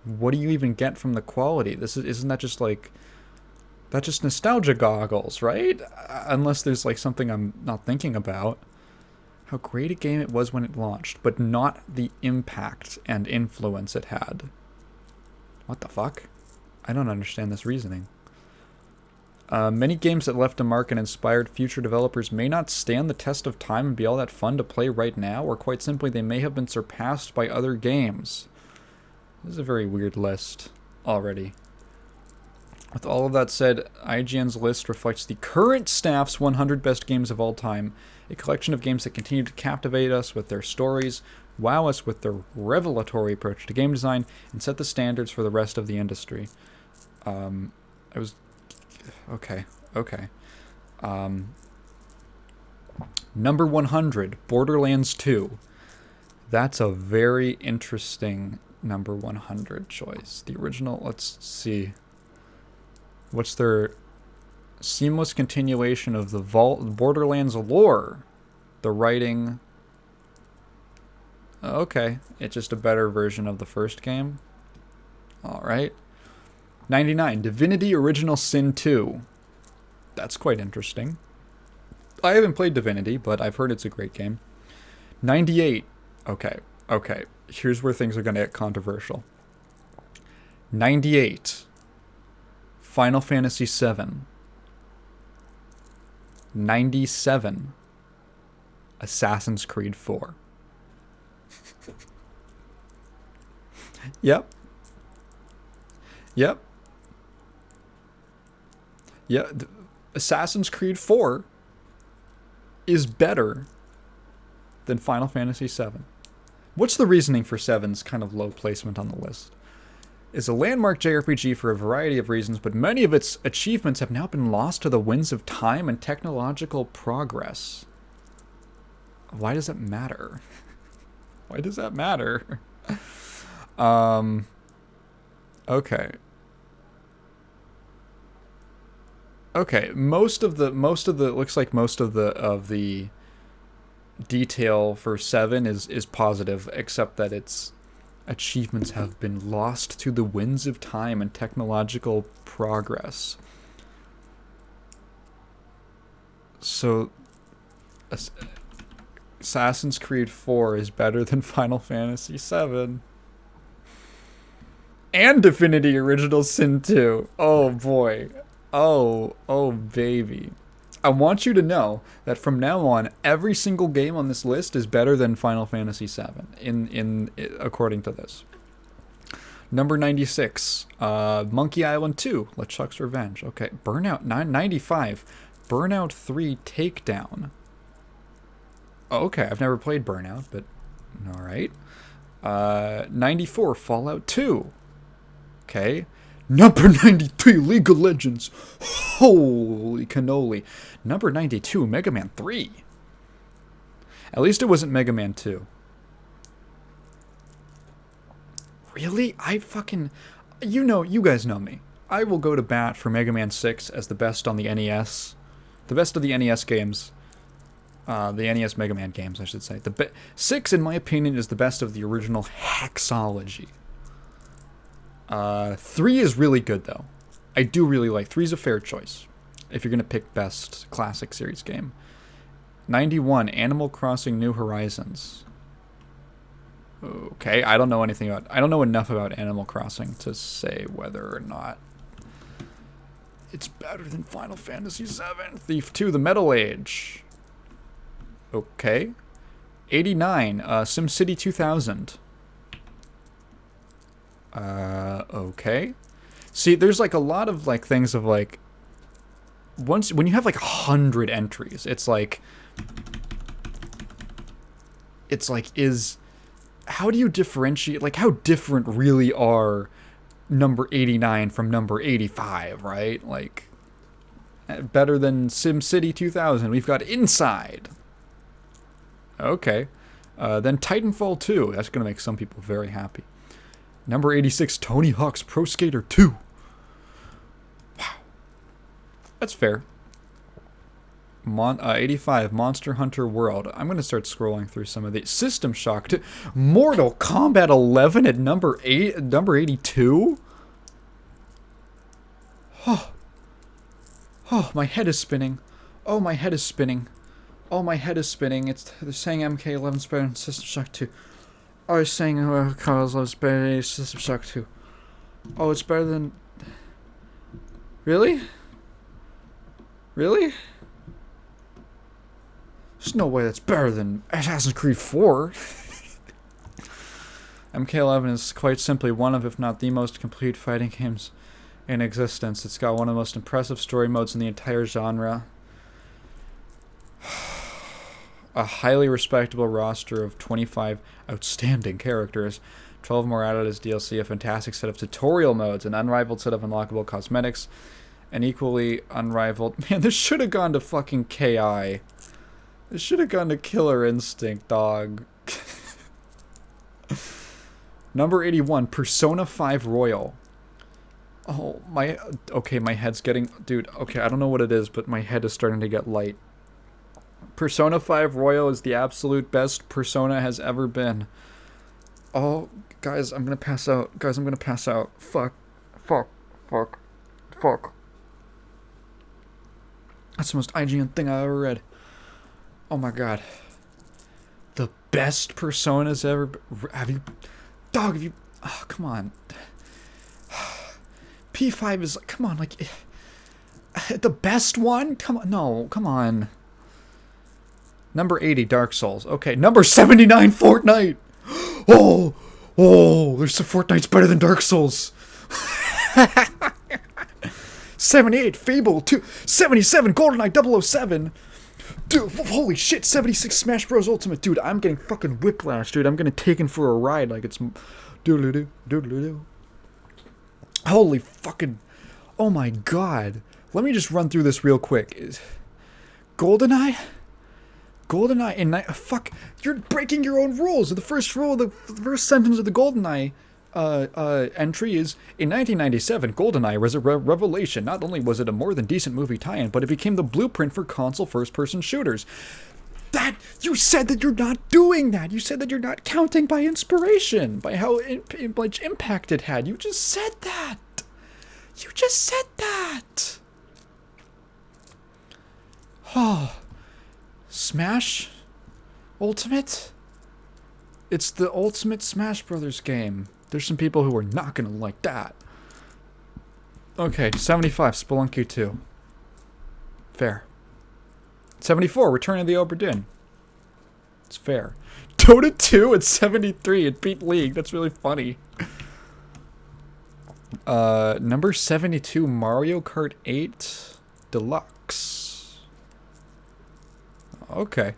S1: What do you even get from the quality? Isn't that just like... That's just nostalgia goggles, right? Unless there's like something I'm not thinking about. How great a game it was when it launched, but not the impact and influence it had. What the fuck? I don't understand this reasoning. Many games that left a mark and inspired future developers may not stand the test of time and be all that fun to play right now, or quite simply, they may have been surpassed by other games. This is a very weird list already. With all of that said, IGN's list reflects the current staff's 100 best games of all time, a collection of games that continue to captivate us with their stories, wow us with their revelatory approach to game design, and set the standards for the rest of the industry. Okay. Number 100, Borderlands 2. That's a very interesting number 100 choice. The original, let's see. What's their seamless continuation of the Borderlands lore? The writing. Okay, it's just a better version of the first game. Alright. 99, Divinity Original Sin 2. That's quite interesting. I haven't played Divinity, but I've heard it's a great game. 98. Okay. Here's where things are going to get controversial. 98. Final Fantasy VII. 97. Assassin's Creed 4. Yep. Yeah, Assassin's Creed 4 is better than Final Fantasy VII. What's the reasoning for 7's kind of low placement on the list? It's a landmark JRPG for a variety of reasons, but many of its achievements have now been lost to the winds of time and technological progress. Why does it matter? Why does that matter? Okay. Okay, most of the looks like most of the detail for 7 is positive, except that its achievements have been lost to the winds of time and technological progress. So Assassin's Creed 4 is better than Final Fantasy 7. And Divinity Original Sin 2. Oh boy. Oh baby. I want you to know that from now on, every single game on this list is better than Final Fantasy VII, according to this. Number 96, Monkey Island 2, LeChuck's Revenge. Okay, Burnout 95, Burnout 3 Takedown. Okay, I've never played Burnout, but alright. 94, Fallout 2. Okay. Number 93, League of Legends. Holy cannoli. Number 92, Mega Man 3. At least it wasn't Mega Man 2. Really? You guys know me. I will go to bat for Mega Man 6 as the best on the NES. The best of the NES games. The NES Mega Man games, I should say. 6, in my opinion, is the best of the original Hexology. 3 is really good, though. I do really like 3 is a fair choice if you're going to pick best classic series game. 91, Animal Crossing New Horizons. Okay, I don't know enough about Animal Crossing to say whether or not it's better than Final Fantasy VII. Thief 2, The Metal Age. Okay. 89, SimCity 2000. Okay. See, there's like a lot of like things of like when you have like 100 entries, it's like how do you differentiate, like how different really are number 89 from number 85, right? Like better than SimCity 2000, we've got Inside. Okay. Then Titanfall 2, that's going to make some people very happy. Number 86, Tony Hawk's Pro Skater 2. Wow. That's fair. 85, Monster Hunter World. I'm going to start scrolling through some of these. System Shock 2. Mortal Kombat 11 at number 82? Oh, my head is spinning. Oh, my head is spinning. They're saying MK11 is better than System Shock 2. I was saying Carlos loves better than System Shock 2. Oh, it's better than... Really? Really? There's no way that's better than Assassin's Creed 4. MK11 is quite simply one of, if not the most complete fighting games in existence. It's got one of the most impressive story modes in the entire genre. A highly respectable roster of 25 outstanding characters, 12 more added as DLC, a fantastic set of tutorial modes, an unrivaled set of unlockable cosmetics, an equally unrivaled... Man, this should have gone to fucking KI. This should have gone to Killer Instinct, dog. Number 81, Persona 5 Royal. Oh, okay, my head's getting... Dude, okay, I don't know what it is, but my head is starting to get light. Persona 5 Royal is the absolute best Persona has ever been. Oh, guys, I'm gonna pass out. Fuck. That's the most IGN thing I ever read. Oh my god. The best personas ever. Have you. Dog, have you. Oh, come on. P5 is like. Come on, like. The best one? Come on. No, come on. Number 80, Dark Souls. Okay, number 79, Fortnite. Oh, there's some Fortnite's better than Dark Souls. 78, Fable 2, 77, GoldenEye 007. Dude, holy shit, 76, Smash Bros. Ultimate. Dude, I'm getting fucking whiplash, dude. I'm getting taken for a ride like it's doodle-doo, doodle-doo. Holy fucking, oh my god. Let me just run through this real quick. GoldenEye in fuck, you're breaking your own rules. The first rule, the first sentence of the GoldenEye entry is, in 1997, GoldenEye was a revelation. Not only was it a more than decent movie tie-in, but it became the blueprint for console first-person shooters. That, you said that you're not doing that. You said that you're not counting by inspiration, by how much impact it had. You just said that. You just said that. Oh. Smash Ultimate? It's the ultimate Smash Brothers game. There's some people who are not gonna like that. Okay, 75, Spelunky 2. Fair. 74, Return of the Obra Dinn. It's fair. Dota 2 at 73, it beat League. That's really funny. Number 72, Mario Kart 8 Deluxe. Okay.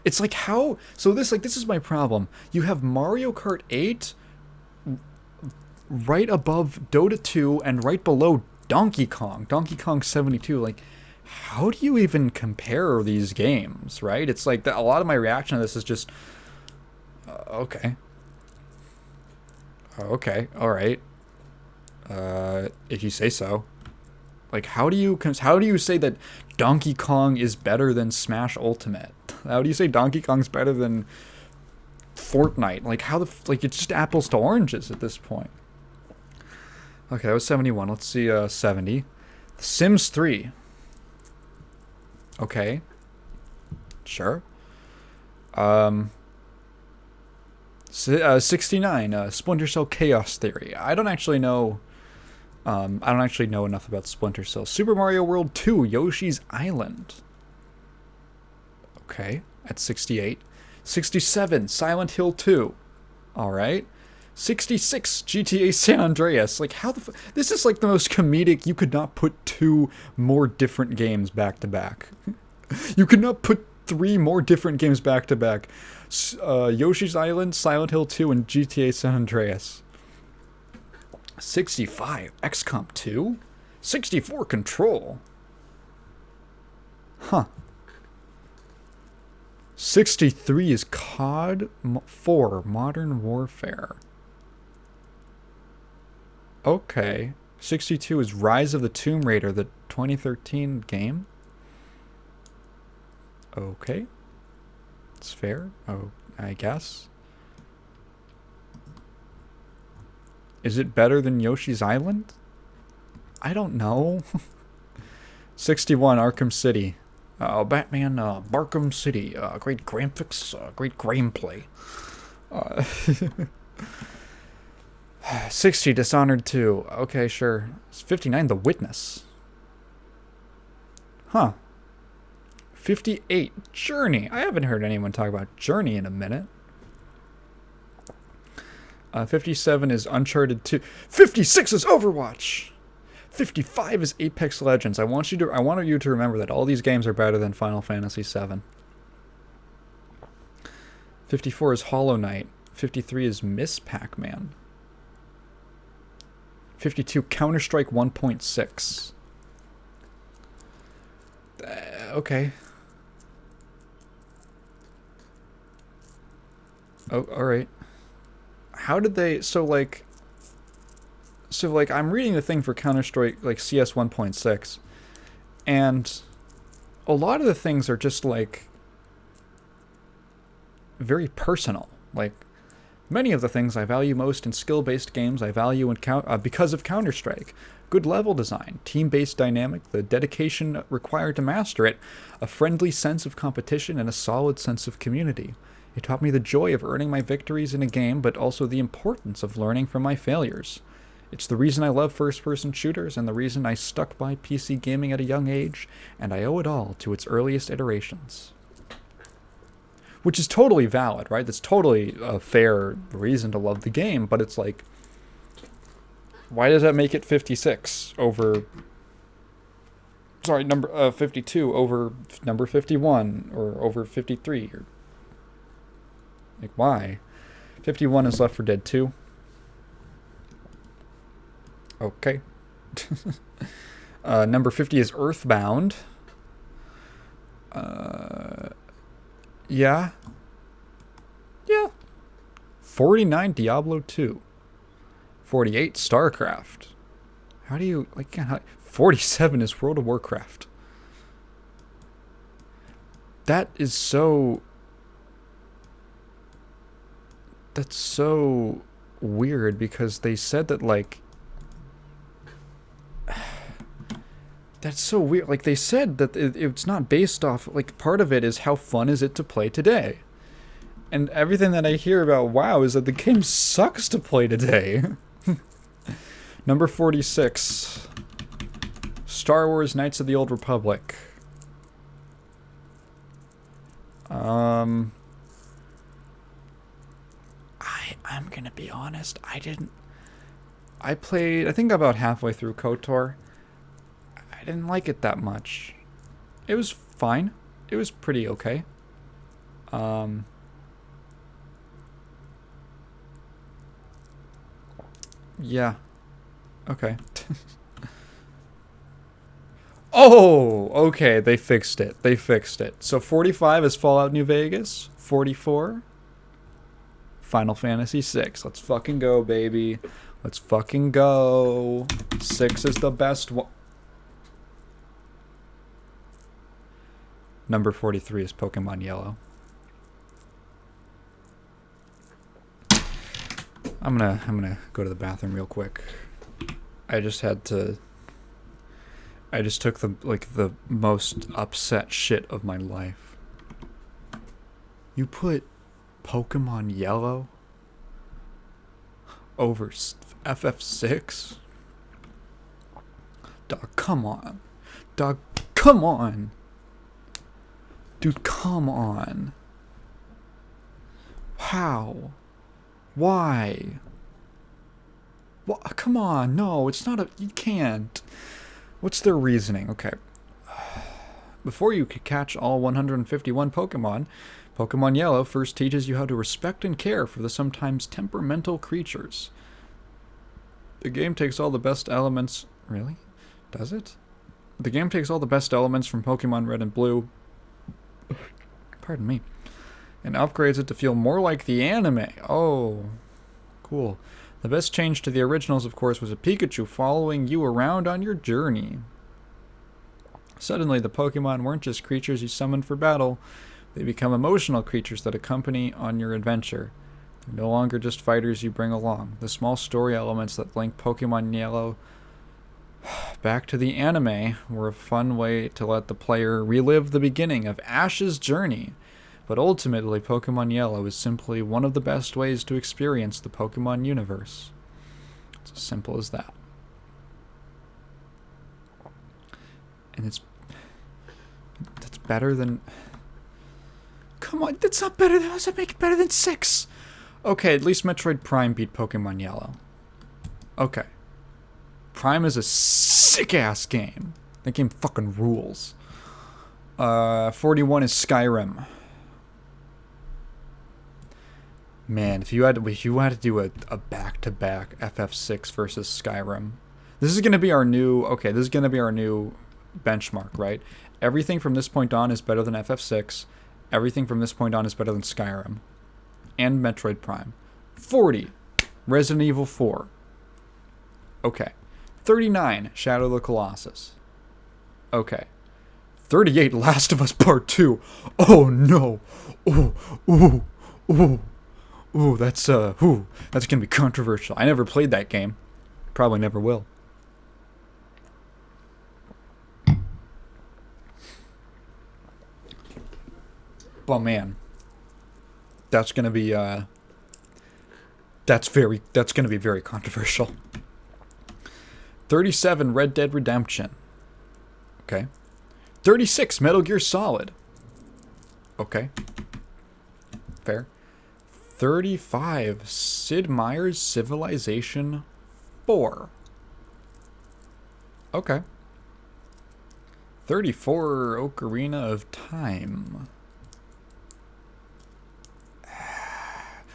S1: It's like how... So this is my problem. You have Mario Kart 8 right above Dota 2 and right below Donkey Kong. Donkey Kong 72. Like, how do you even compare these games, right? It's like a lot of my reaction to this is just... okay. Okay, alright. If you say so. Like, how do you say that Donkey Kong is better than Smash Ultimate? How do you say Donkey Kong's better than Fortnite? Like, it's just apples to oranges at this point. Okay, that was 71. Let's see, 70. The Sims 3. Okay. Sure. 69. Splinter Cell Chaos Theory. I don't actually know enough about Splinter Cell. Super Mario World 2, Yoshi's Island. Okay, at 68. 67, Silent Hill 2. Alright. 66, GTA San Andreas. Like, how the this is like the most comedic. You could not put two more different games back to back. You could not put three more different games back to back. Yoshi's Island, Silent Hill 2, and GTA San Andreas. 65, XCOM 2. 64, Control. Huh. 63 is COD 4, Modern Warfare. Okay. 62 is Rise of the Tomb Raider, the 2013 game. Okay. It's fair. Oh, I guess. Is it better than Yoshi's Island? I don't know. 61, Arkham City. Batman, Arkham City. Great graphics, great gameplay. 60, Dishonored 2. Okay, sure. 59, The Witness. Huh. 58, Journey. I haven't heard anyone talk about Journey in a minute. 57 is Uncharted 2. 56 is Overwatch. 55 is Apex Legends. I want you to remember that all these games are better than Final Fantasy VII. 54 is Hollow Knight. 53 is Miss Pac-Man. 52, Counter-Strike 1.6. Okay. Oh, alright. How did they... So, I'm reading the thing for Counter-Strike, like, CS 1.6, and a lot of the things are just, like, very personal. Like, Many of the things I value most in skill-based games I value because of Counter-Strike. Good level design, team-based dynamic, the dedication required to master it, a friendly sense of competition, and a solid sense of community. It taught me the joy of earning my victories in a game, but also the importance of learning from my failures. It's the reason I love first-person shooters and the reason I stuck by PC gaming at a young age, and I owe it all to its earliest iterations. Which is totally valid, right? That's totally a fair reason to love the game, but it's like, why does that make it 56 over... Sorry, number 52 over number 51, or over 53? Or, like, why? 51 is Left 4 Dead 2. Okay. Number 50 is Earthbound. Yeah. 49, Diablo 2. 48, StarCraft. How do you... 47 is World of Warcraft. That is so... That's so weird, because they said that, that's so weird. They said that it's not based off... part of it is how fun is it to play today. And everything that I hear about WoW is that the game sucks to play today. Number 46. Star Wars Knights of the Old Republic. I'm gonna be honest, I played, I think about halfway through KOTOR. I didn't like it that much. It was fine. It was pretty okay. Yeah. Okay. Oh, okay, they fixed it. They fixed it. So 45 is Fallout New Vegas. 44, Final Fantasy 6. Let's fucking go, baby. Let's fucking go. 6 is the best one. Number 43 is Pokemon Yellow. I'm gonna go to the bathroom real quick. I just took the most upset shit of my life. You put Pokemon Yellow over FF6? Dog, come on. Dog, come on. Dude, come on. How? Why? Well, come on, no, it's not you can't. What's their reasoning? Okay. Before you could catch all 151 Pokemon, Pokemon Yellow first teaches you how to respect and care for the sometimes temperamental creatures. The game takes all the best elements... Really? Does it? The game takes all the best elements from Pokemon Red and Blue... Pardon me. And upgrades it to feel more like the anime. Oh, cool. The best change to the originals, of course, was a Pikachu following you around on your journey. Suddenly, the Pokemon weren't just creatures you summoned for battle. They become emotional creatures that accompany on your adventure. They're no longer just fighters you bring along. The small story elements that link Pokemon Yellow back to the anime were a fun way to let the player relive the beginning of Ash's journey. But ultimately, Pokemon Yellow is simply one of the best ways to experience the Pokemon universe. It's as simple as that. And that's better than... Come on, that's not better than... How does that make it better than 6? Okay, at least Metroid Prime beat Pokemon Yellow. Okay. Prime is a sick-ass game. That game fucking rules. 41 is Skyrim. Man, if you had to do a back-to-back FF6 versus Skyrim, this is gonna be our new benchmark, right? Everything from this point on is better than FF6. Everything from this point on is better than Skyrim, and Metroid Prime. 40, Resident Evil 4. Okay, 39, Shadow of the Colossus. Okay, 38, Last of Us Part 2. Oh no! Ooh, ooh, ooh. Ooh, that's gonna be controversial. I never played that game. Probably never will. But man, that's gonna be that's gonna be very controversial. 37 Red Dead Redemption. Okay. 36 Metal Gear Solid. Okay. Fair. 35 Sid Meier's Civilization 4. Okay. 34 Ocarina of Time.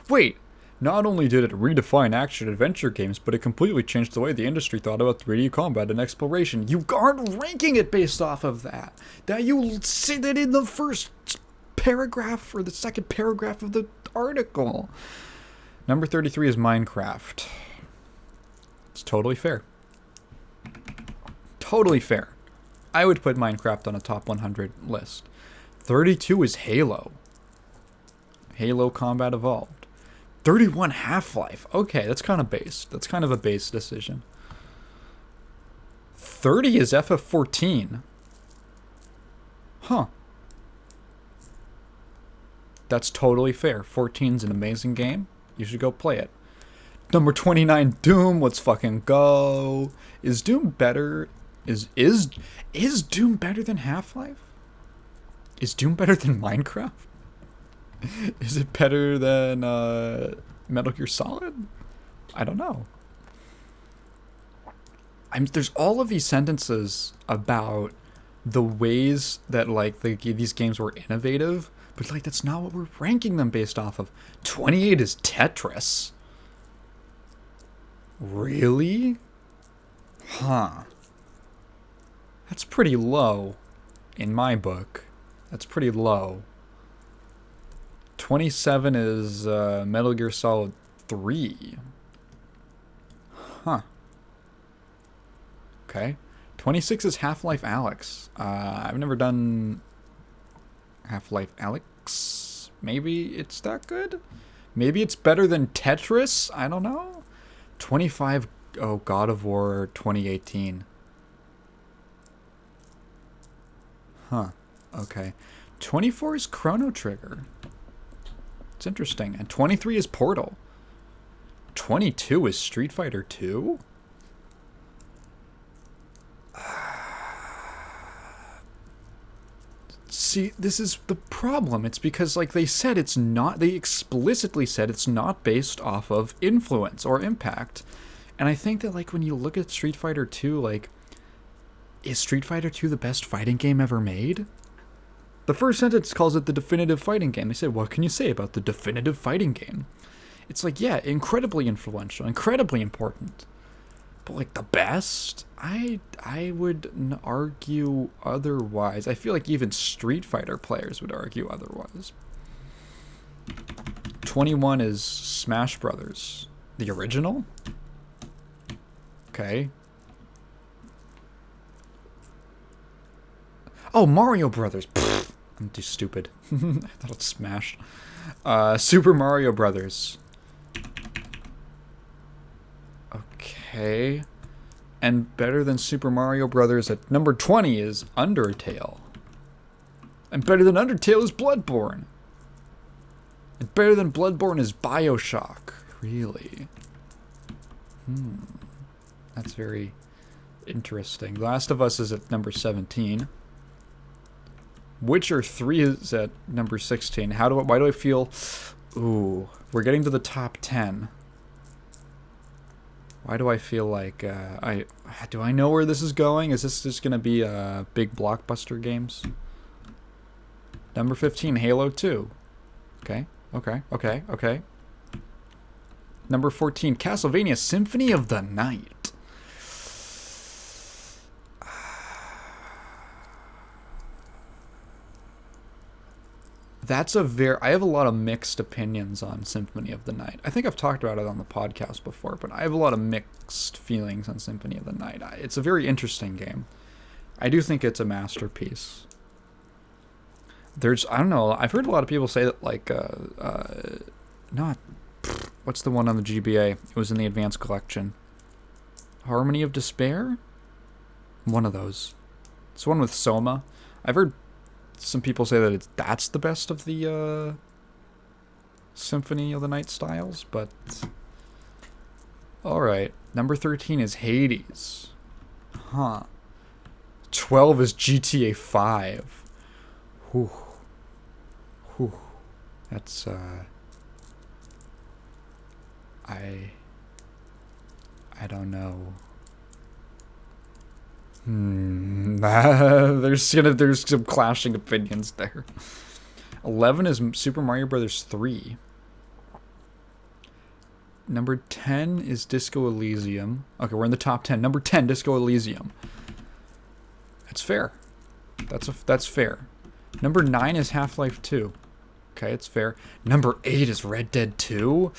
S1: Wait, not only did it redefine action-adventure games, but it completely changed the way the industry thought about 3D combat and exploration. You aren't ranking it based off of that. That you say that in the first paragraph or the second paragraph of the article. Number 33 is Minecraft. It's totally fair. Totally fair. I would put Minecraft on a top 100 list. 32 is Halo. Halo Combat Evolved. 31 Half-Life. Okay, that's kind of base. That's kind of a base decision. 30 is FF14. Huh. That's totally fair. 14's an amazing game. You should go play it. Number 29, Doom. Let's fucking go. Is Doom better? Is Doom better than Half-Life? Is Doom better than Minecraft? Is it better than Metal Gear Solid? I don't know. There's all of these sentences about the ways that like these games were innovative, but like that's not what we're ranking them based off of. 28 is Tetris. Really? Huh. That's pretty low in my book. That's pretty low. 27 is Metal Gear Solid 3. Huh. Okay. 26 is Half-Life Alyx. I've never done Half-Life Alyx. Maybe it's that good? Maybe it's better than Tetris? I don't know. 25, oh, God of War 2018. Huh. Okay. 24 is Chrono Trigger. It's interesting. And 23 is Portal. 22 is Street Fighter 2? See, this is the problem. It's because, like, they explicitly said it's not based off of influence or impact. And I think that, like, when you look at Street Fighter 2, like, is Street Fighter 2 the best fighting game ever made? The first sentence calls it the definitive fighting game. They say, what can you say about the definitive fighting game? It's like, yeah, incredibly influential, incredibly important. But, like, the best? I would argue otherwise. I feel like even Street Fighter players would argue otherwise. 21 is Smash Brothers. The original? Okay. Oh, Mario Brothers. Pfft, I'm too stupid. I thought it smashed. Super Mario Brothers. Okay. And better than Super Mario Brothers at number 20 is Undertale. And better than Undertale is Bloodborne. And better than Bloodborne is BioShock. Really? That's very interesting. Last of Us is at number 17. Witcher 3 is at number 16. Why do I feel... Ooh, we're getting to the top 10. Why do I feel like... do I know where this is going? Is this just going to be big blockbuster games? Number 15, Halo 2. Okay. Number 14, Castlevania Symphony of the Night. I have a lot of mixed opinions on Symphony of the Night. I think I've talked about it on the podcast before, but I have a lot of mixed feelings on Symphony of the Night. It's a very interesting game. I do think it's a masterpiece. I don't know, I've heard a lot of people say that, like, What's the one on the GBA? It was in the Advanced Collection. Harmony of Despair? One of those. It's one with Soma. I've heard some people say that that's the best of the Symphony of the Night styles, but... Alright. Number 13 is Hades. Huh. 12 is GTA 5. Whew. Whew. That's, I don't know. There's some clashing opinions there. 11 is Super Mario Brothers 3. Number 10 is Disco Elysium. Okay, we're in the top 10. Number 10, Disco Elysium. That's fair. That's fair. Number 9 is Half-Life 2. Okay, it's fair. Number 8 is Red Dead 2.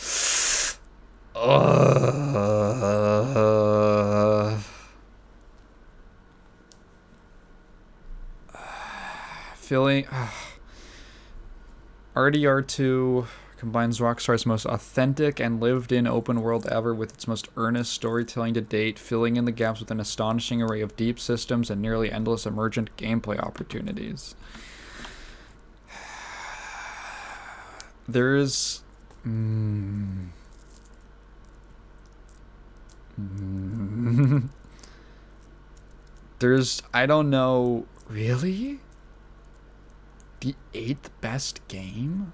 S1: Feeling RDR2 combines Rockstar's most authentic and lived-in open world ever with its most earnest storytelling to date, filling in the gaps with an astonishing array of deep systems and nearly endless emergent gameplay opportunities. There's... There's... I don't know... Really? The 8th best game?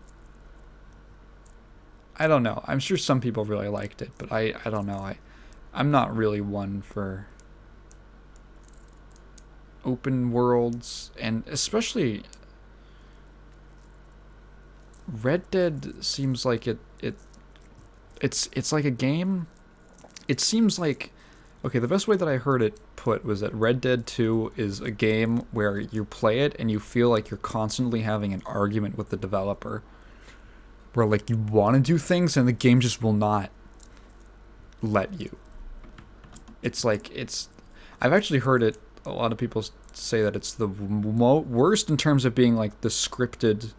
S1: I don't know. I'm sure some people really liked it, but I don't know. I'm not really one for open worlds, and especially Red Dead seems like it's like a game. It seems like, okay, the best way that I heard it put was that Red Dead 2 is a game where you play it and you feel like you're constantly having an argument with the developer. Where, like, you want to do things and the game just will not let you. It's like, I've actually heard it, a lot of people say that it's the worst in terms of being, like, the scripted,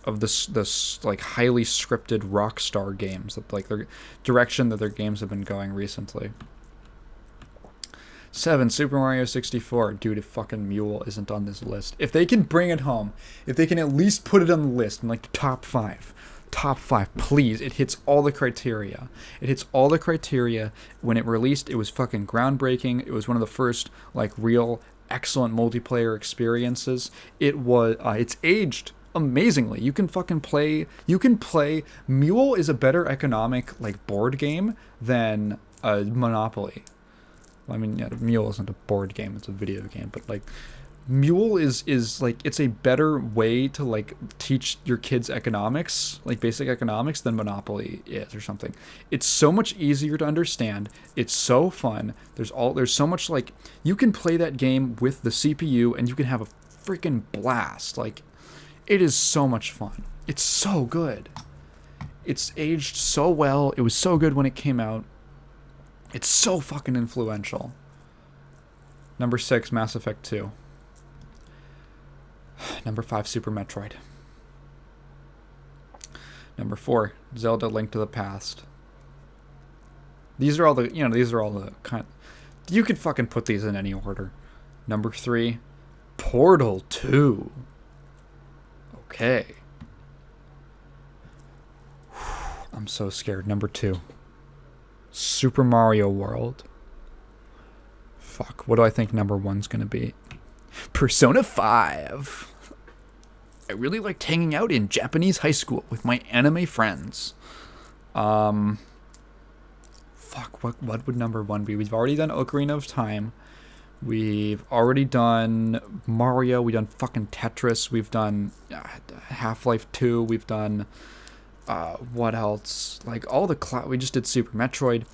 S1: of this like, highly scripted Rockstar games, that, like, their direction that their games have been going recently. 7, Super Mario 64. Dude, if fucking M.U.L.E isn't on this list. If they can bring it home, if they can at least put it on the list in, like, the top 5, please. It hits all the criteria. It hits all the criteria. When it released, it was fucking groundbreaking. It was one of the first, like, real excellent multiplayer experiences. It was, it's aged amazingly. You can play M.U.L.E is a better economic, like, board game than Monopoly. I mean, yeah, M.U.L.E isn't a board game, it's a video game, but, like, M.U.L.E is like, it's a better way to, like, teach your kids economics, like, basic economics, than Monopoly is, or something. It's so much easier to understand, it's so fun, there's so much, like, you can play that game with the CPU, and you can have a freaking blast. Like, it is so much fun. It's so good. It's aged so well, it was so good when it came out. It's so fucking influential. Number 6, Mass Effect 2. Number 5, Super Metroid. Number 4, Zelda: Link to the Past. These are all the kind... You could fucking put these in any order. Number 3, Portal 2. Okay. I'm so scared. Number 2. Super Mario World. Fuck, what do I think number 1's gonna be? Persona 5. I really liked hanging out in Japanese high school with my anime friends. Fuck, what would number 1 be? We've already done Ocarina of Time. We've already done Mario. We've done fucking Tetris. We've done Half-Life 2. We've done... what else? Like, all the we just did Super Metroid.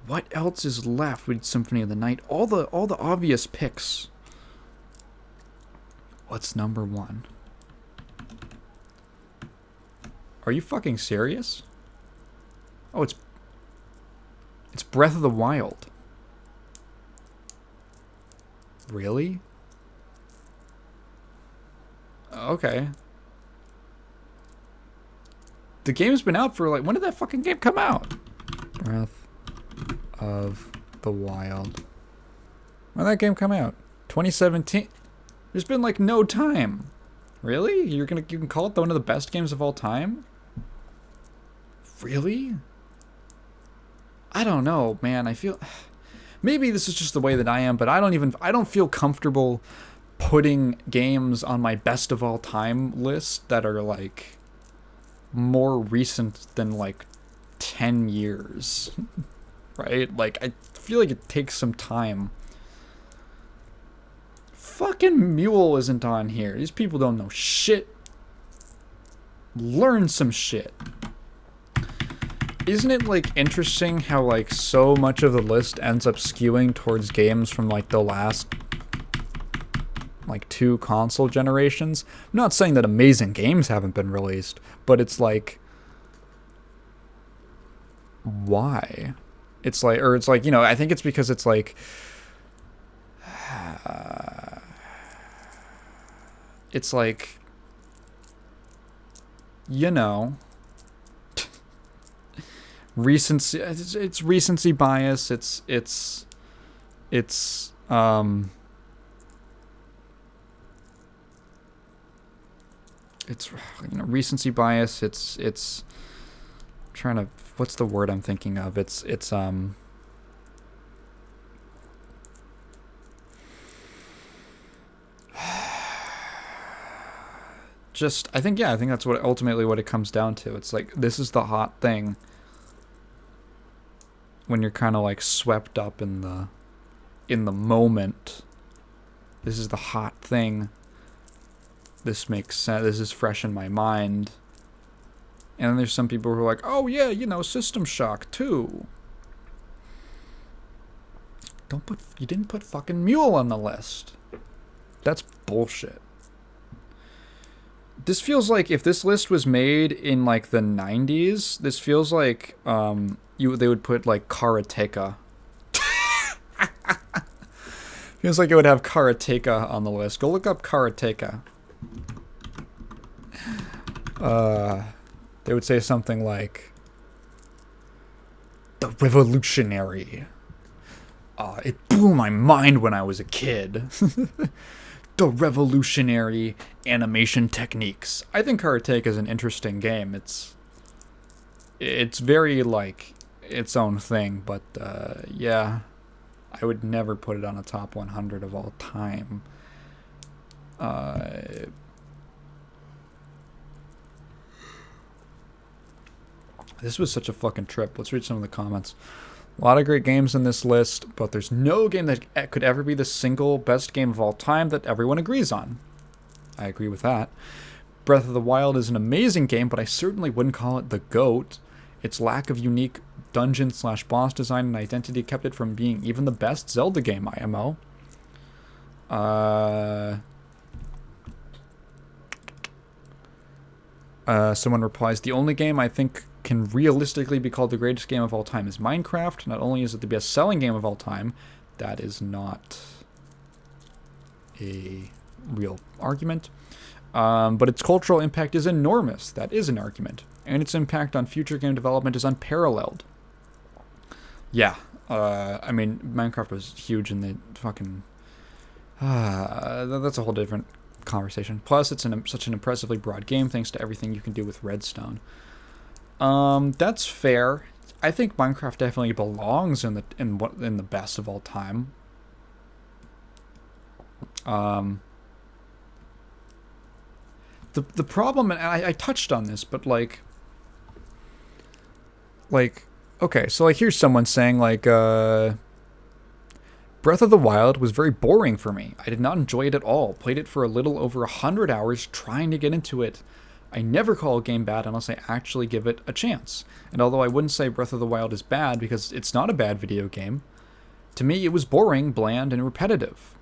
S1: What else is left? We did Symphony of the Night. All the obvious picks. What's number 1? Are you fucking serious? Oh, it's Breath of the Wild. Really? Okay. The game's been out for like, when did that fucking game come out? Breath of the Wild. When did that game come out? 2017. There's been like no time. Really? You can call it one of the best games of all time? Really? I don't know, man. I feel maybe this is just the way that I am, but I don't feel comfortable putting games on my best of all time list that are like more recent than like 10 years. Right? Like I feel like it takes some time. Fucking M.U.L.E isn't on here. These people don't know shit. Learn some shit. Isn't it like interesting how like so much of the list ends up skewing towards games from like the last like 2 console generations? I'm not saying that amazing games haven't been released, but it's like, why? It's like, or it's like, you know, I think it's because it's like it's like, you know, recency. It's recency bias. It's you know, recency bias. It's trying to, what's the word I'm thinking of? It's just, I think that's what ultimately what it comes down to. It's like, this is the hot thing when you're kind of like swept up in the moment. This is the hot thing. This makes sense. This is fresh in my mind. And then there's some people who are like, oh yeah, you know, System Shock 2. You didn't put fucking M.U.L.E on the list. That's bullshit. This feels like if this list was made in like the 90s, this feels like they would put like Karateka. Feels like it would have Karateka on the list. Go look up Karateka. They would say something like the revolutionary. It blew my mind when I was a kid. The revolutionary animation techniques. I think Karateka is an interesting game. It's very like its own thing, but yeah, I would never put it on a top 100 of all time. This was such a fucking trip. Let's read some of the comments. A lot of great games in this list, but there's no game that could ever be the single best game of all time that everyone agrees on. I agree with that. Breath of the Wild is an amazing game, but I certainly wouldn't call it the GOAT. Its lack of unique dungeon/boss design and identity kept it from being even the best Zelda game, IMO. Someone replies, the only game I think can realistically be called the greatest game of all time is Minecraft. Not only is it the best-selling game of all time, that is not a real argument, but its cultural impact is enormous. That is an argument. And its impact on future game development is unparalleled. Yeah, I mean, Minecraft was huge in the fucking... that's a whole different conversation. Plus, it's such an impressively broad game thanks to everything you can do with Redstone. That's fair. I think Minecraft definitely belongs in the best of all time. The problem, and I touched on this, but like, okay, so like here's someone saying like, Breath of the Wild was very boring for me. I did not enjoy it at all. Played it for a little over 100 hours trying to get into it. I never call a game bad unless I actually give it a chance. And although I wouldn't say Breath of the Wild is bad because it's not a bad video game, to me it was boring, bland, and repetitive.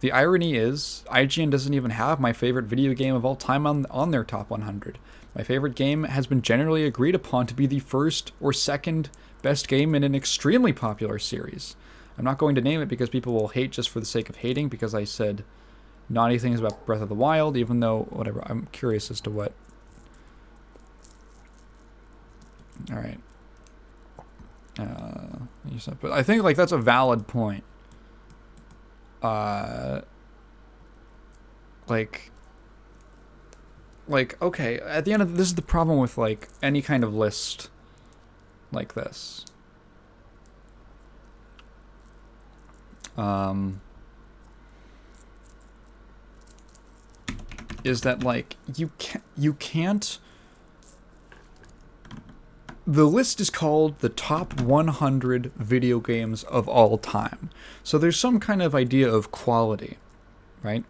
S1: The irony is, IGN doesn't even have my favorite video game of all time on their top 100. My favorite game has been generally agreed upon to be the first or second best game in an extremely popular series. I'm not going to name it because people will hate just for the sake of hating because I said naughty things about Breath of the Wild, even though, whatever, I'm curious as to what All right. But I think like that's a valid point. Like okay, at the end of this is the problem with like any kind of list like this. Is that like you can't. The list is called the top 100 video games of all time. So there's some kind of idea of quality, right?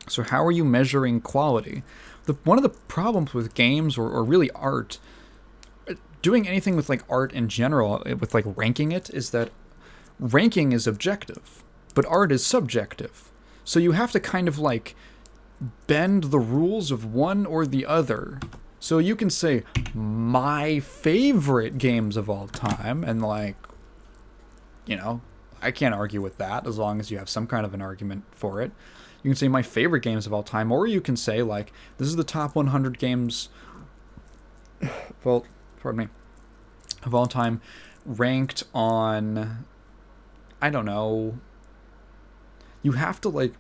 S1: So how are you measuring quality? One of the problems with games or really art, doing anything with like art in general, with like ranking it, is that ranking is objective, but art is subjective. So you have to kind of like bend the rules of one or the other. So you can say my favorite games of all time, and like, you know, I can't argue with that as long as you have some kind of an argument for it. You can say my favorite games of all time, or you can say like this is the top 100 games, well, pardon me, of all time, ranked on, I don't know. You have to like,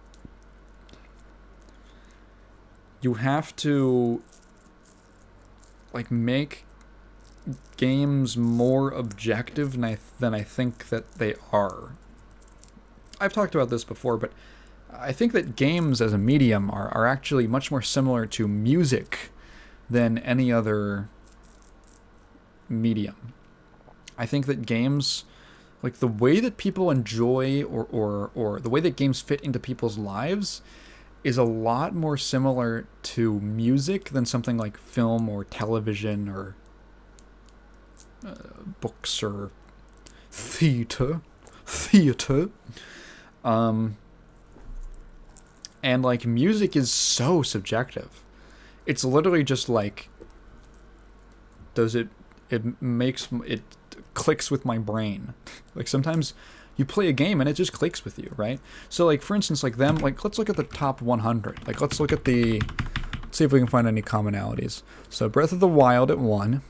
S1: make games more objective than I think that they are. I've talked about this before, but I think that games as a medium are actually much more similar to music than any other medium. I think that games, like the way that people enjoy or the way that games fit into people's lives is a lot more similar to music than something like film or television or books or theater. And like music is so subjective. It's literally just like, does it clicks with my brain. Like sometimes you play a game and it just clicks with you, right? So like for instance, like them, like let's look at the top 100. Like let's look at let's see if we can find any commonalities. So Breath of the Wild at 1.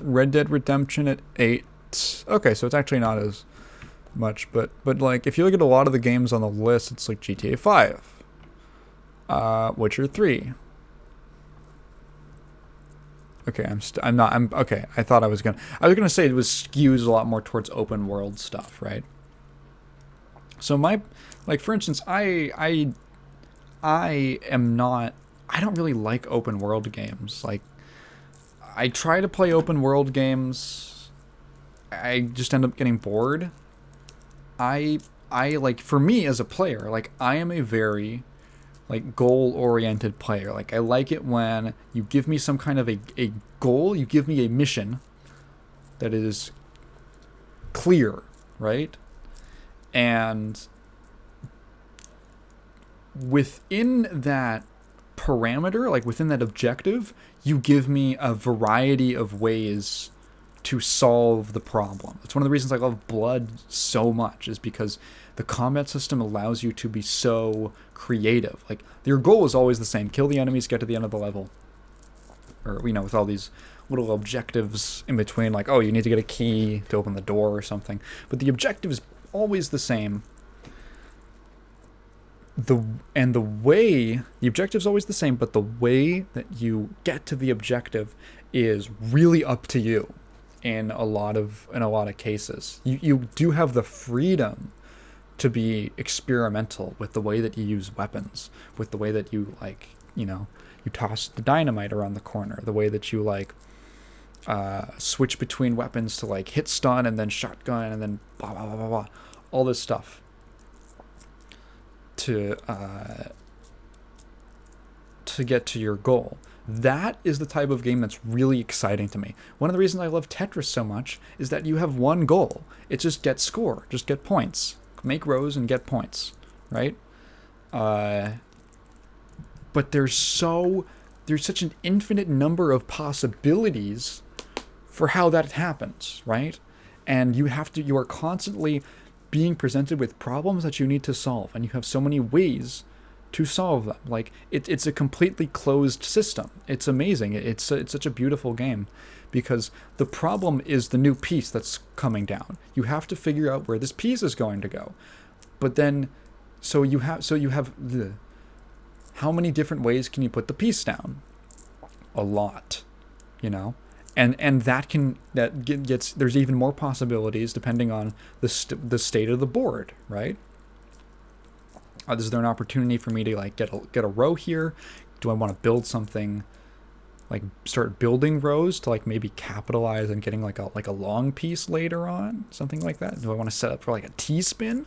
S1: Red Dead Redemption at 8. Okay, so it's actually not as much, but like if you look at a lot of the games on the list, it's like GTA 5, Witcher 3. Okay, I'm okay. I thought I was gonna say it was skews a lot more towards open world stuff, right? So for instance, I don't really like open world games. Like, I try to play open world games, I just end up getting bored. I like, for me as a player, like I am a very like goal-oriented player. Like I like it when you give me some kind of a goal, you give me a mission that is clear, right? And within that parameter, like within that objective, you give me a variety of ways to solve the problem. It's one of the reasons I love Blood so much, is because the combat system allows you to be so creative. Like, your goal is always the same. Kill the enemies, get to the end of the level. Or, you know, with all these little objectives in between, like, oh, you need to get a key to open the door or something. But the objective is always the same. The objective is always the same, but the way that you get to the objective is really up to you in a lot of cases. You do have the freedom to be experimental with the way that you use weapons, with the way that you, like, you know, you toss the dynamite around the corner, the way that you, like, switch between weapons to, like, hit stun and then shotgun and then blah, blah, blah, blah, blah. All this stuff to get to your goal. That is the type of game that's really exciting to me. One of the reasons I love Tetris so much is that you have one goal. It's just get score, just get points. Make rows and get points, right? But there's such an infinite number of possibilities for how that happens, right? And you are constantly being presented with problems that you need to solve, and you have so many ways to solve them. Like it's a completely closed system. It's amazing. It's such a beautiful game, because the problem is the new piece that's coming down. You have to figure out where this piece is going to go. But then, so you have how many different ways can you put the piece down? A lot, you know, and gets there's even more possibilities depending on the state of the board, right? Is there an opportunity for me to like get a row here? Do I want to build something, like start building rows to like maybe capitalize on getting like a long piece later on, something like that? Do I want to set up for like a T-spin?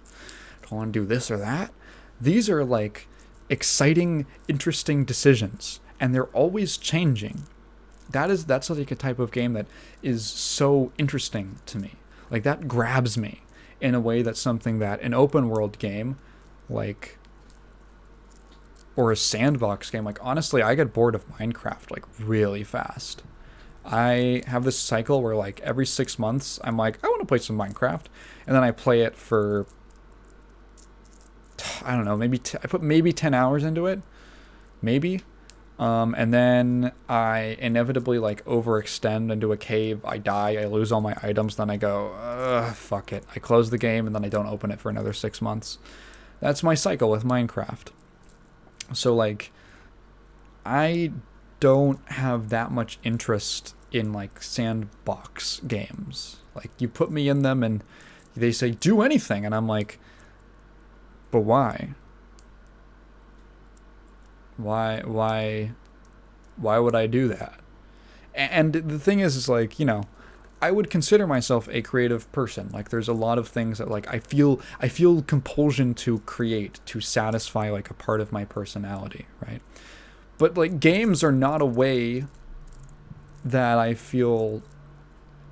S1: Do I want to do this or that? These are like exciting, interesting decisions, and they're always changing. That's like a type of game that is so interesting to me. Like that grabs me in a way that's something that an open world game, like, or a sandbox game, like honestly, I get bored of Minecraft like really fast. I have this cycle where like every 6 months I'm like, I want to play some Minecraft, and then I play it for, I don't know, maybe I put maybe 10 hours into it, maybe. And then I inevitably like overextend into a cave. I die. I lose all my items. Then I go, fuck it. I close the game and then I don't open it for another 6 months. That's my cycle with Minecraft. So like, I don't have that much interest in like sandbox games. Like you put me in them and they say do anything, and I'm like, but why? Why would I do that? And the thing is like, you know, I would consider myself a creative person. Like there's a lot of things that like I feel compulsion to create to satisfy like a part of my personality, right? But like games are not a way that I feel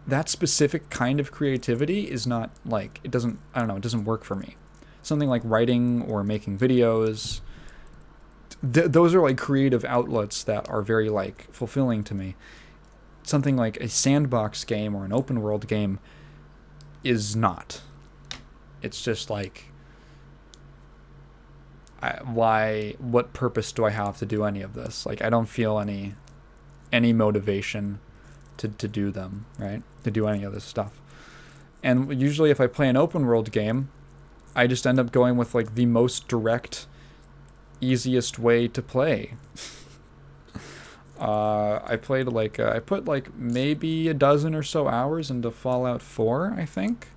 S1: that specific kind of creativity is not like, it doesn't work for me. Something like writing or making videos, those are like creative outlets that are very like fulfilling to me. Something like a sandbox game or an open world game is not. It's just like, what purpose do I have to do any of this? Like I don't feel any motivation to do them, right? To do any of this stuff. And usually if I play an open world game, I just end up going with like the most direct, easiest way to play. I played like I put like maybe a dozen or so hours into Fallout 4, I think.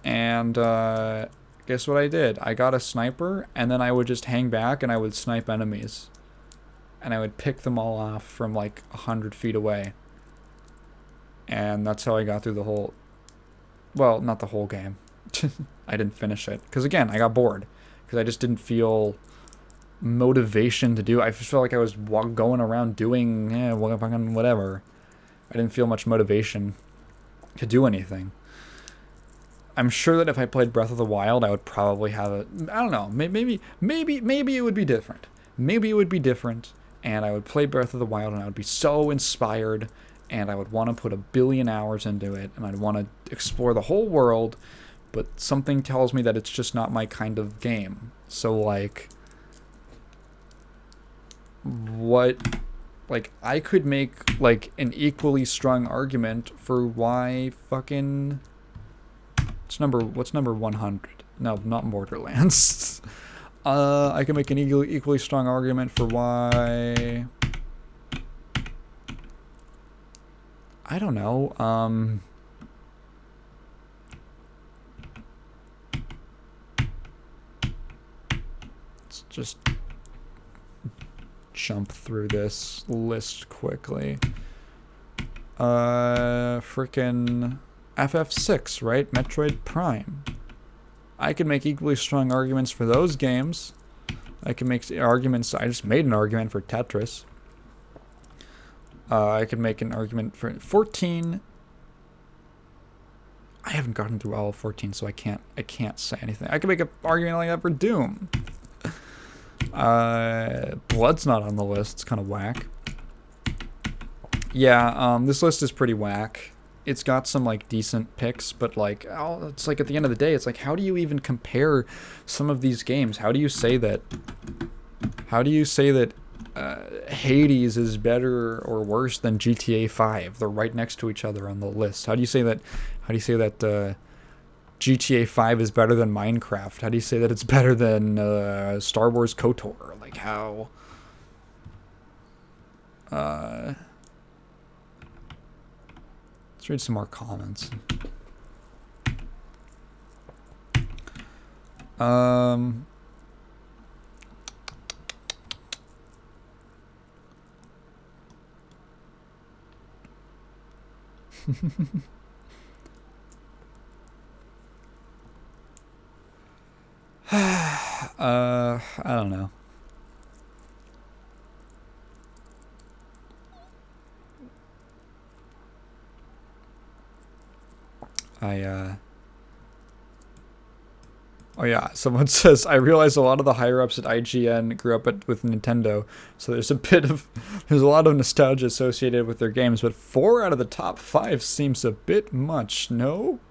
S1: And guess what I did? I got a sniper, and then I would just hang back and I would snipe enemies, and I would pick them all off from like 100 feet away. And that's how I got through the whole, well, not the whole game. I didn't finish it because again I got bored, because I just didn't feel motivation to do. I just felt like I was going around doing whatever. I didn't feel much motivation to do anything. I'm sure that if I played Breath of the Wild, I would probably have a, I don't know, maybe it would be different. Maybe it would be different, and I would play Breath of the Wild and I would be so inspired, and I would want to put 1 billion hours into it, and I'd want to explore the whole world. But something tells me that it's just not my kind of game. So, like, I could make, like, an equally strong argument for why fucking, what's number 100? No, not Borderlands. I can make an equally strong argument for why, I don't know, just jump through this list quickly. Frickin' FF6, right? Metroid Prime. I could make equally strong arguments for those games. I can make arguments. I just made an argument for Tetris. I could make an argument for 14. I haven't gotten through all of 14, so I can't say anything. I could make an argument like that for Doom. Blood's not on the list. It's kind of whack. Yeah, this list is pretty whack. it's got some like decent picks, but like it's like at the end of the day, it's like how do you even compare some of these games? How do you say that? Hades is better or worse than GTA 5? They're right next to each other on the list. How do you say that? GTA 5 is better than Minecraft? How do you say that it's better than Star Wars KOTOR? Like how? Let's read some more comments. I don't know. Oh yeah, someone says, I realize a lot of the higher-ups at IGN grew up with Nintendo, so there's a lot of nostalgia associated with their games, but 4 out of the top 5 seems a bit much, no?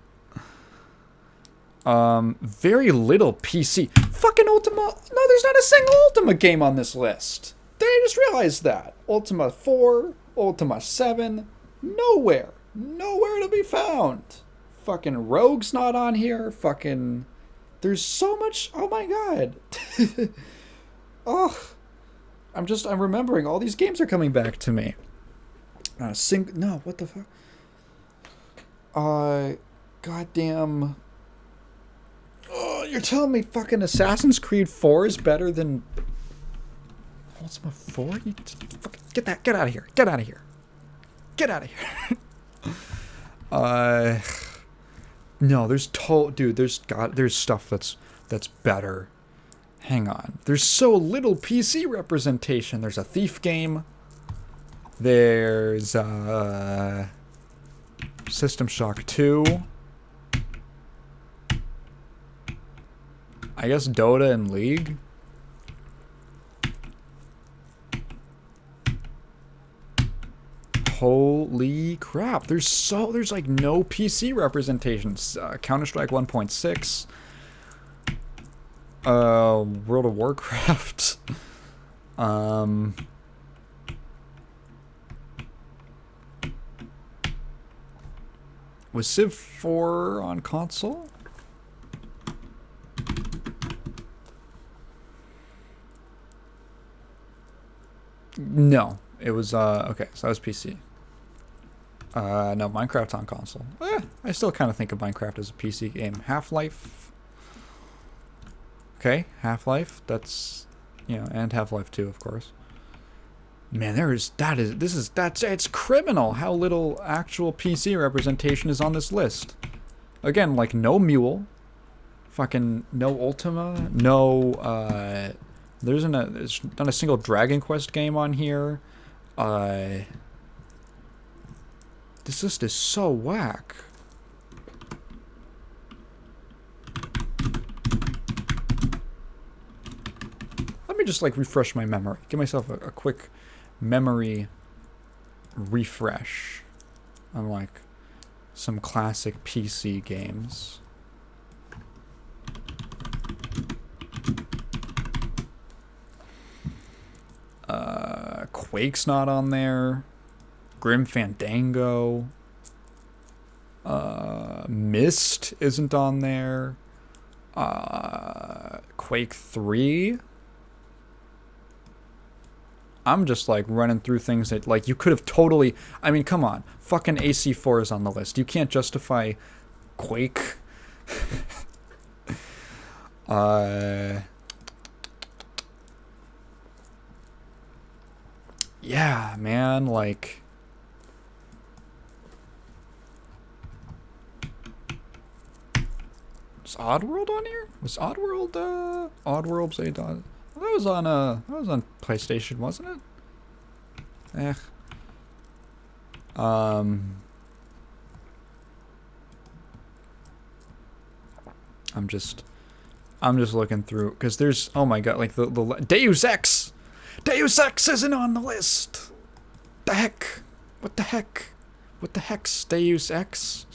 S1: Very little PC. Fucking Ultima, no, there's not a single Ultima game on this list. I just realized that. Ultima 4, Ultima 7, nowhere to be found. Fucking Rogue's not on here, fucking... There's so much. Oh my god. Oh, I'm remembering all these games are coming back to me. No, what the fuck? Goddamn. Oh, you're telling me fucking Assassin's Creed 4 is better than Ultima 4? You fucking get out of here. Get out of here. Get out of here. No, there's stuff that's better. Hang on. There's so little PC representation. There's a Thief game. There's System Shock 2. I guess Dota and League. Holy crap, there's like no PC representations. Counter-Strike 1.6, World of Warcraft, was Civ 4 on console? No, it was, okay, so that was PC. No, Minecraft's on console. I still kind of think of Minecraft as a PC game. Half-Life. Okay, Half-Life. That's, and Half-Life 2, of course. Man, it's criminal how little actual PC representation is on this list. Again, like no M.U.L.E, fucking no Ultima, no, there's not a single Dragon Quest game on here. This list is so whack. Let me just like refresh my memory. Give myself a quick memory refresh on like some classic PC games. Quake's not on there. Grim Fandango. Myst isn't on there. Quake 3. I'm just like running through things that like you could have totally... I mean, come on. Fucking AC4 is on the list. You can't justify Quake. Yeah, man, like... Is Oddworld on here? Was Oddworld, Oddworld's a... That was on PlayStation, wasn't it? I'm just looking through, because there's, oh my god, like the Deus Ex! Deus Ex isn't on the list! The heck? What the heck? What the heck, Deus Ex?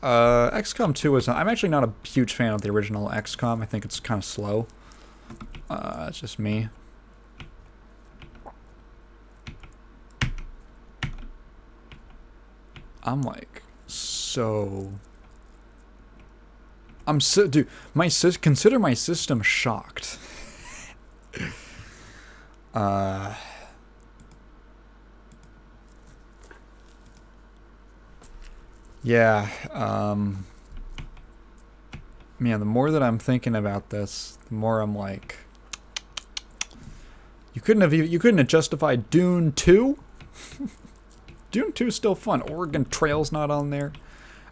S1: XCOM 2 is... I'm actually not a huge fan of the original XCOM. I think it's kind of slow. It's just me. I'm like, so... Dude, consider my system shocked. Yeah, man, the more that I'm thinking about this, the more I'm like, you couldn't have justified Dune 2? Dune 2 is still fun. Oregon Trail's not on there.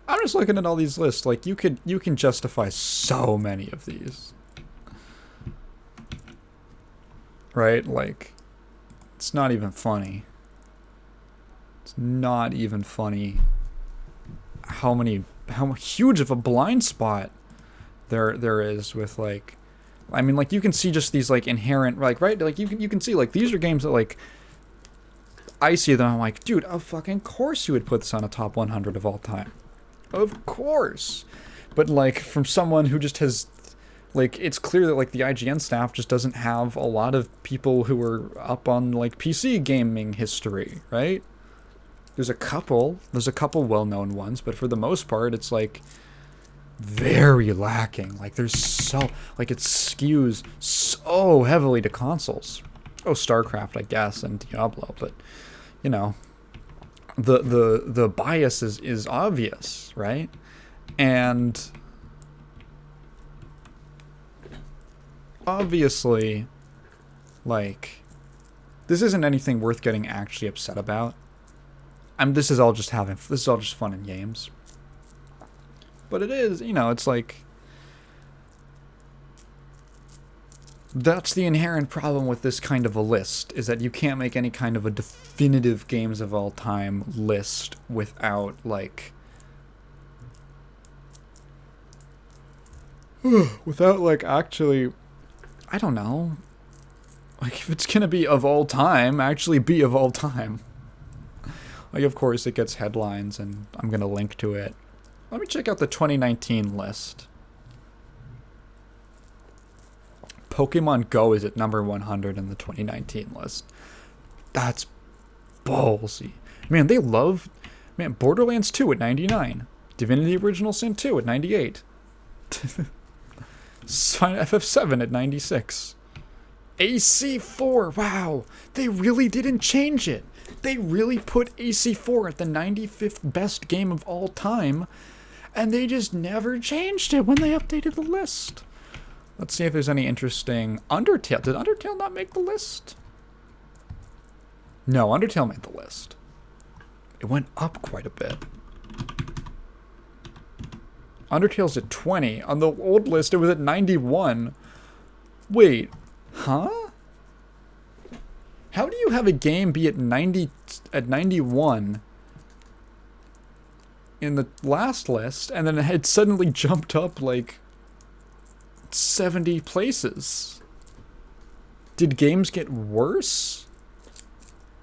S1: I'm just looking at all these lists. Like, you can justify so many of these. Right? Like, it's not even funny. It's not even funny how huge of a blind spot there is with, like, I mean, like, you can see just these, like, inherent, like, right? Like, you can see, like, these are games that, like, I see them, I'm like, dude, of fucking course you would put this on a top 100 of all time. Of course. But, like, from someone who just has, like, it's clear that, like, the IGN staff just doesn't have a lot of people who are up on, like, PC gaming history, right? There's a couple well-known ones, but for the most part, it's, like, very lacking. Like, there's so, like, it skews so heavily to consoles. Oh, StarCraft, I guess, and Diablo, but, you know, the bias is obvious, right? And obviously, like, this isn't anything worth getting actually upset about. This is all just fun and games. But it is, you know, it's like, that's the inherent problem with this kind of a list, is that you can't make any kind of a definitive games of all time list without, like, actually, I don't know, like, if it's gonna be of all time, actually be of all time. Like, of course, it gets headlines, and I'm gonna link to it. Let me check out the 2019 list. Pokemon Go is at number 100 in the 2019 list. That's ballsy. Man, Borderlands 2 at 99. Divinity Original Sin 2 at 98. FF7 at 96. AC4, wow. They really didn't change it. They really put AC4 at the 95th best game of all time, and they just never changed it when they updated the list. Let's see if there's any interesting... Undertale. Did Undertale not make the list? No, Undertale made the list. It went up quite a bit. Undertale's at 20. On the old list, it was at 91. Wait. Huh? How do you have a game be at 91 in the last list, and then it had suddenly jumped up, like, 70 places? Did games get worse?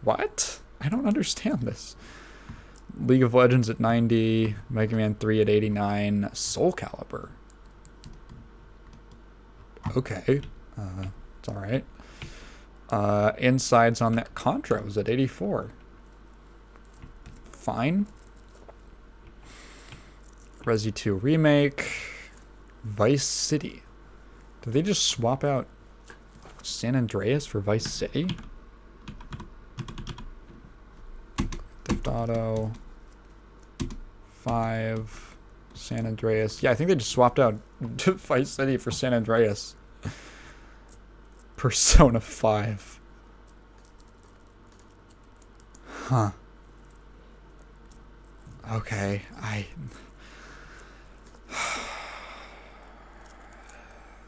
S1: What? I don't understand this. League of Legends at 90, Mega Man 3 at 89, Soul Calibur. Okay. It's alright. Insides on that Contra was at 84. Fine. Resi 2 Remake. Vice City. Did they just swap out San Andreas for Vice City? Theft Auto. 5. San Andreas. Yeah, I think they just swapped out Vice City for San Andreas. Persona 5. Huh. Okay,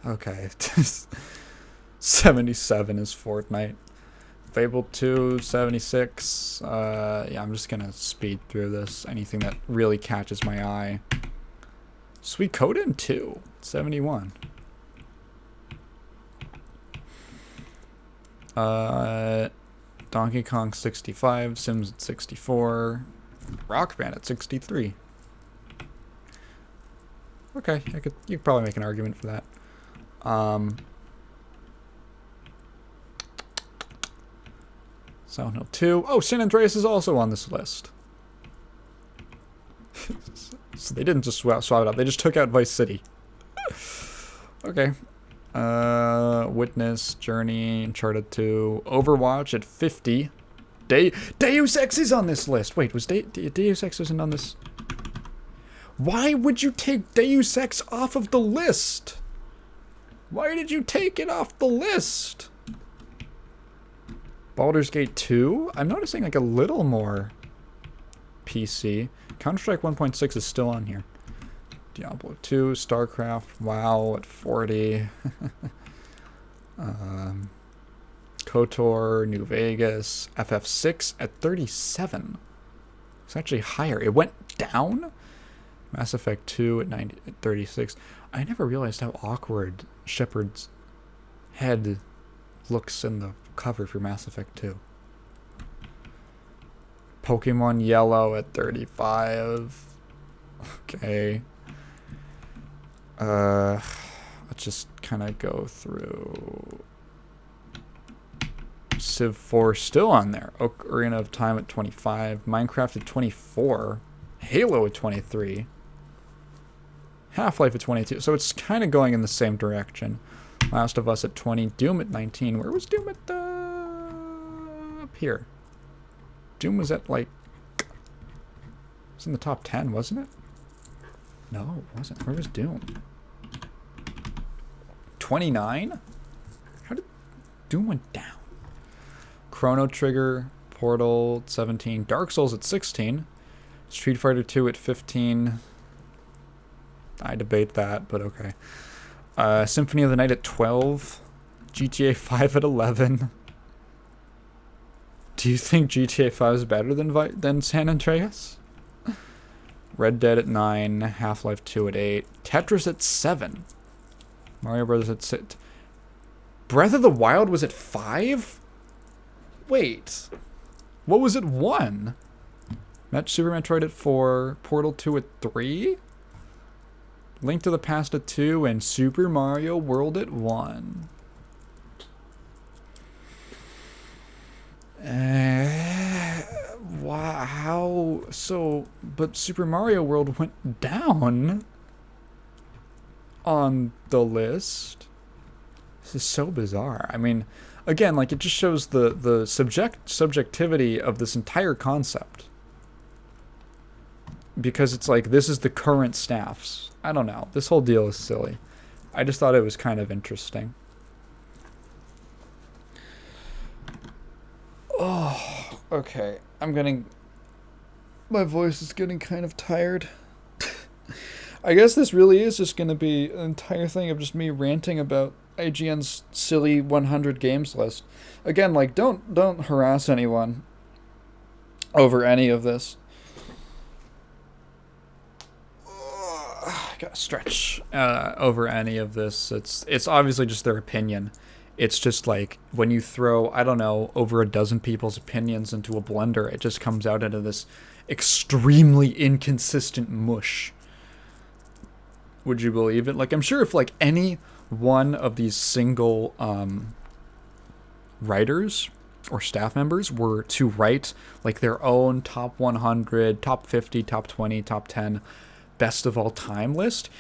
S1: okay. 77 is Fortnite. Fable 2, 76. Yeah, I'm just gonna speed through this. Anything that really catches my eye. Suikoden 2, 71. Donkey Kong 65, Sims at 64, Rock Band at 63. Okay, you could probably make an argument for that. Silent Hill 2. Oh, San Andreas is also on this list. So they didn't just swap it out. They just took out Vice City. Okay. Witness, Journey, Uncharted 2, Overwatch at 50. Deus Ex is on this list. Wait, was Deus Ex isn't on this? Why would you take Deus Ex off of the list? Why did you take it off the list? Baldur's Gate 2? I'm noticing like a little more PC. Counter-Strike 1.6 is still on here. Diablo 2, StarCraft, WoW at 40. KOTOR, New Vegas, FF6 at 37. It's actually higher. It went down? Mass Effect 2 at 36. I never realized how awkward Shepard's head looks in the cover for Mass Effect 2. Pokemon Yellow at 35. Okay. Let's just kind of go through. Civ 4 still on there. Ocarina of Time at 25. Minecraft at 24. Halo at 23. Half-Life at 22. So it's kind of going in the same direction. Last of Us at 20. Doom at 19. Where was Doom at up here? Doom was at like... It was in the top 10, wasn't it? No, it wasn't. Where was Doom? 29? How did... Doom went down. Chrono Trigger, Portal at 17. Dark Souls at 16. Street Fighter 2 at 15. I debate that, but okay. Symphony of the Night at 12. GTA 5 at 11. Do you think GTA 5 is better than San Andreas? Red Dead at 9. Half-Life 2 at 8. Tetris at 7. Mario Brothers at 6. Breath of the Wild was at 5? Wait. What was at 1? Super Metroid at 4. Portal 2 at 3? Link to the Past at 2. And Super Mario World at 1. Wow, how so? But Super Mario World went down on the list. This is so bizarre. I mean, again, like it just shows the subjectivity of this entire concept. Because it's like this is the current staffs. I don't know. This whole deal is silly. I just thought it was kind of interesting. Oh, okay. My voice is getting kind of tired. I guess this really is just going to be an entire thing of just me ranting about IGN's silly 100 games list. Again, like, don't harass anyone over any of this. I gotta stretch over any of this. It's obviously just their opinion. It's just like when you throw, I don't know, over a dozen people's opinions into a blender, it just comes out into this extremely inconsistent mush. Would you believe it? Like, I'm sure if like any one of these single writers or staff members were to write like their own top 100, top 50, top 20, top 10 best of all time list,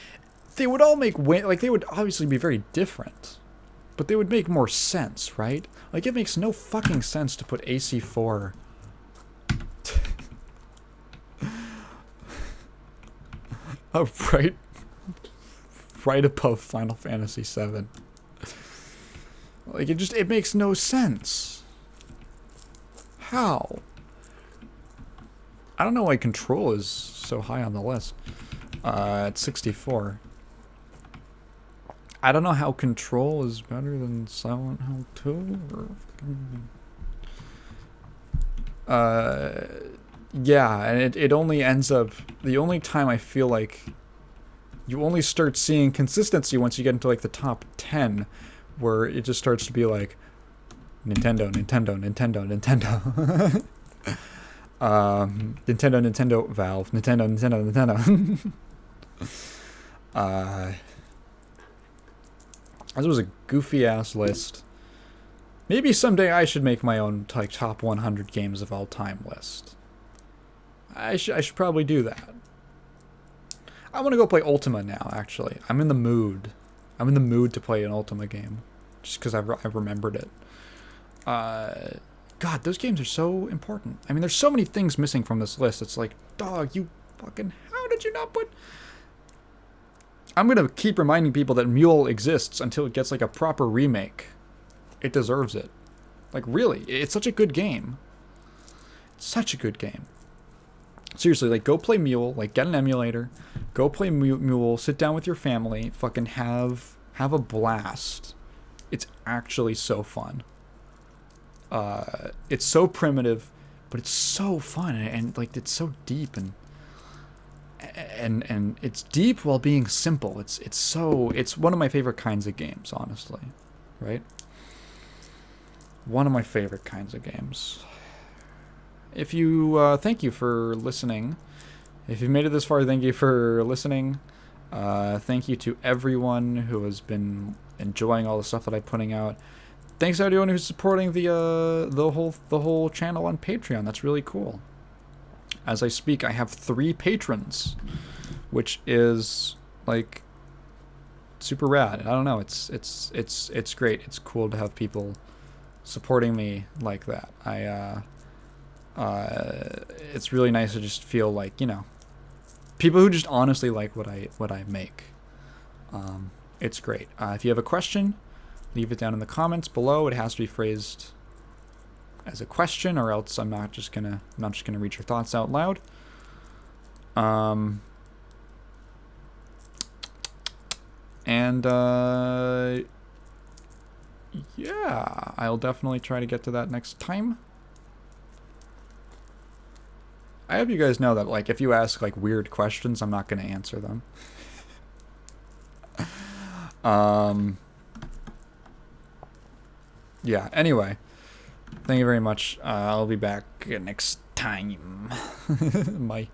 S1: they would all make they would obviously be very different. But they would make more sense, right? Like, it makes no fucking sense to put AC4 right above Final Fantasy VII. Like, it makes no sense. How? I don't know why Control is so high on the list. At 64. I don't know how Control is better than Silent Hill 2. Yeah, and it only ends up... The only time I feel like you only start seeing consistency once you get into like the top 10, where it just starts to be like, Nintendo, Nintendo, Nintendo, Nintendo. Nintendo, Nintendo, Valve, Nintendo, Nintendo, Nintendo. This was a goofy ass list. Maybe someday I should make my own like top 100 games of all time list. I should probably do that. I want to go play Ultima now. Actually, I'm in the mood. I'm in the mood to play an Ultima game, just because I've remembered it. God, those games are so important. I mean, there's so many things missing from this list. It's like, dog, you fucking, how did you not put... I'm going to keep reminding people that M.U.L.E exists until it gets like a proper remake. It deserves it. Like, really, it's such a good game. It's such a good game. Seriously, like, go play M.U.L.E, like, get an emulator, go play M.U.L.E, sit down with your family, fucking have a blast. It's actually so fun. It's so primitive, but it's so fun, and like, it's so deep, and it's deep while being simple. It's one of my favorite kinds of games, honestly, right? One of my favorite kinds of games. If you, thank you for listening. If you've made it this far, thank you for listening. Thank you to everyone who has been enjoying all the stuff that I'm putting out. Thanks to everyone who's supporting the whole channel on Patreon. That's really cool. As I speak, I have 3 patrons, which is like super rad. I don't know. It's great. It's cool to have people supporting me like that. It's really nice to just feel like, you know, people who just honestly like what I make. It's great. If you have a question, leave it down in the comments below. It has to be phrased as a question, or else I'm not just gonna read your thoughts out loud. Yeah, I'll definitely try to get to that next time. I hope you guys know that, like, if you ask like weird questions, I'm not gonna answer them. Yeah, anyway, thank you very much. I'll be back next time. Bye.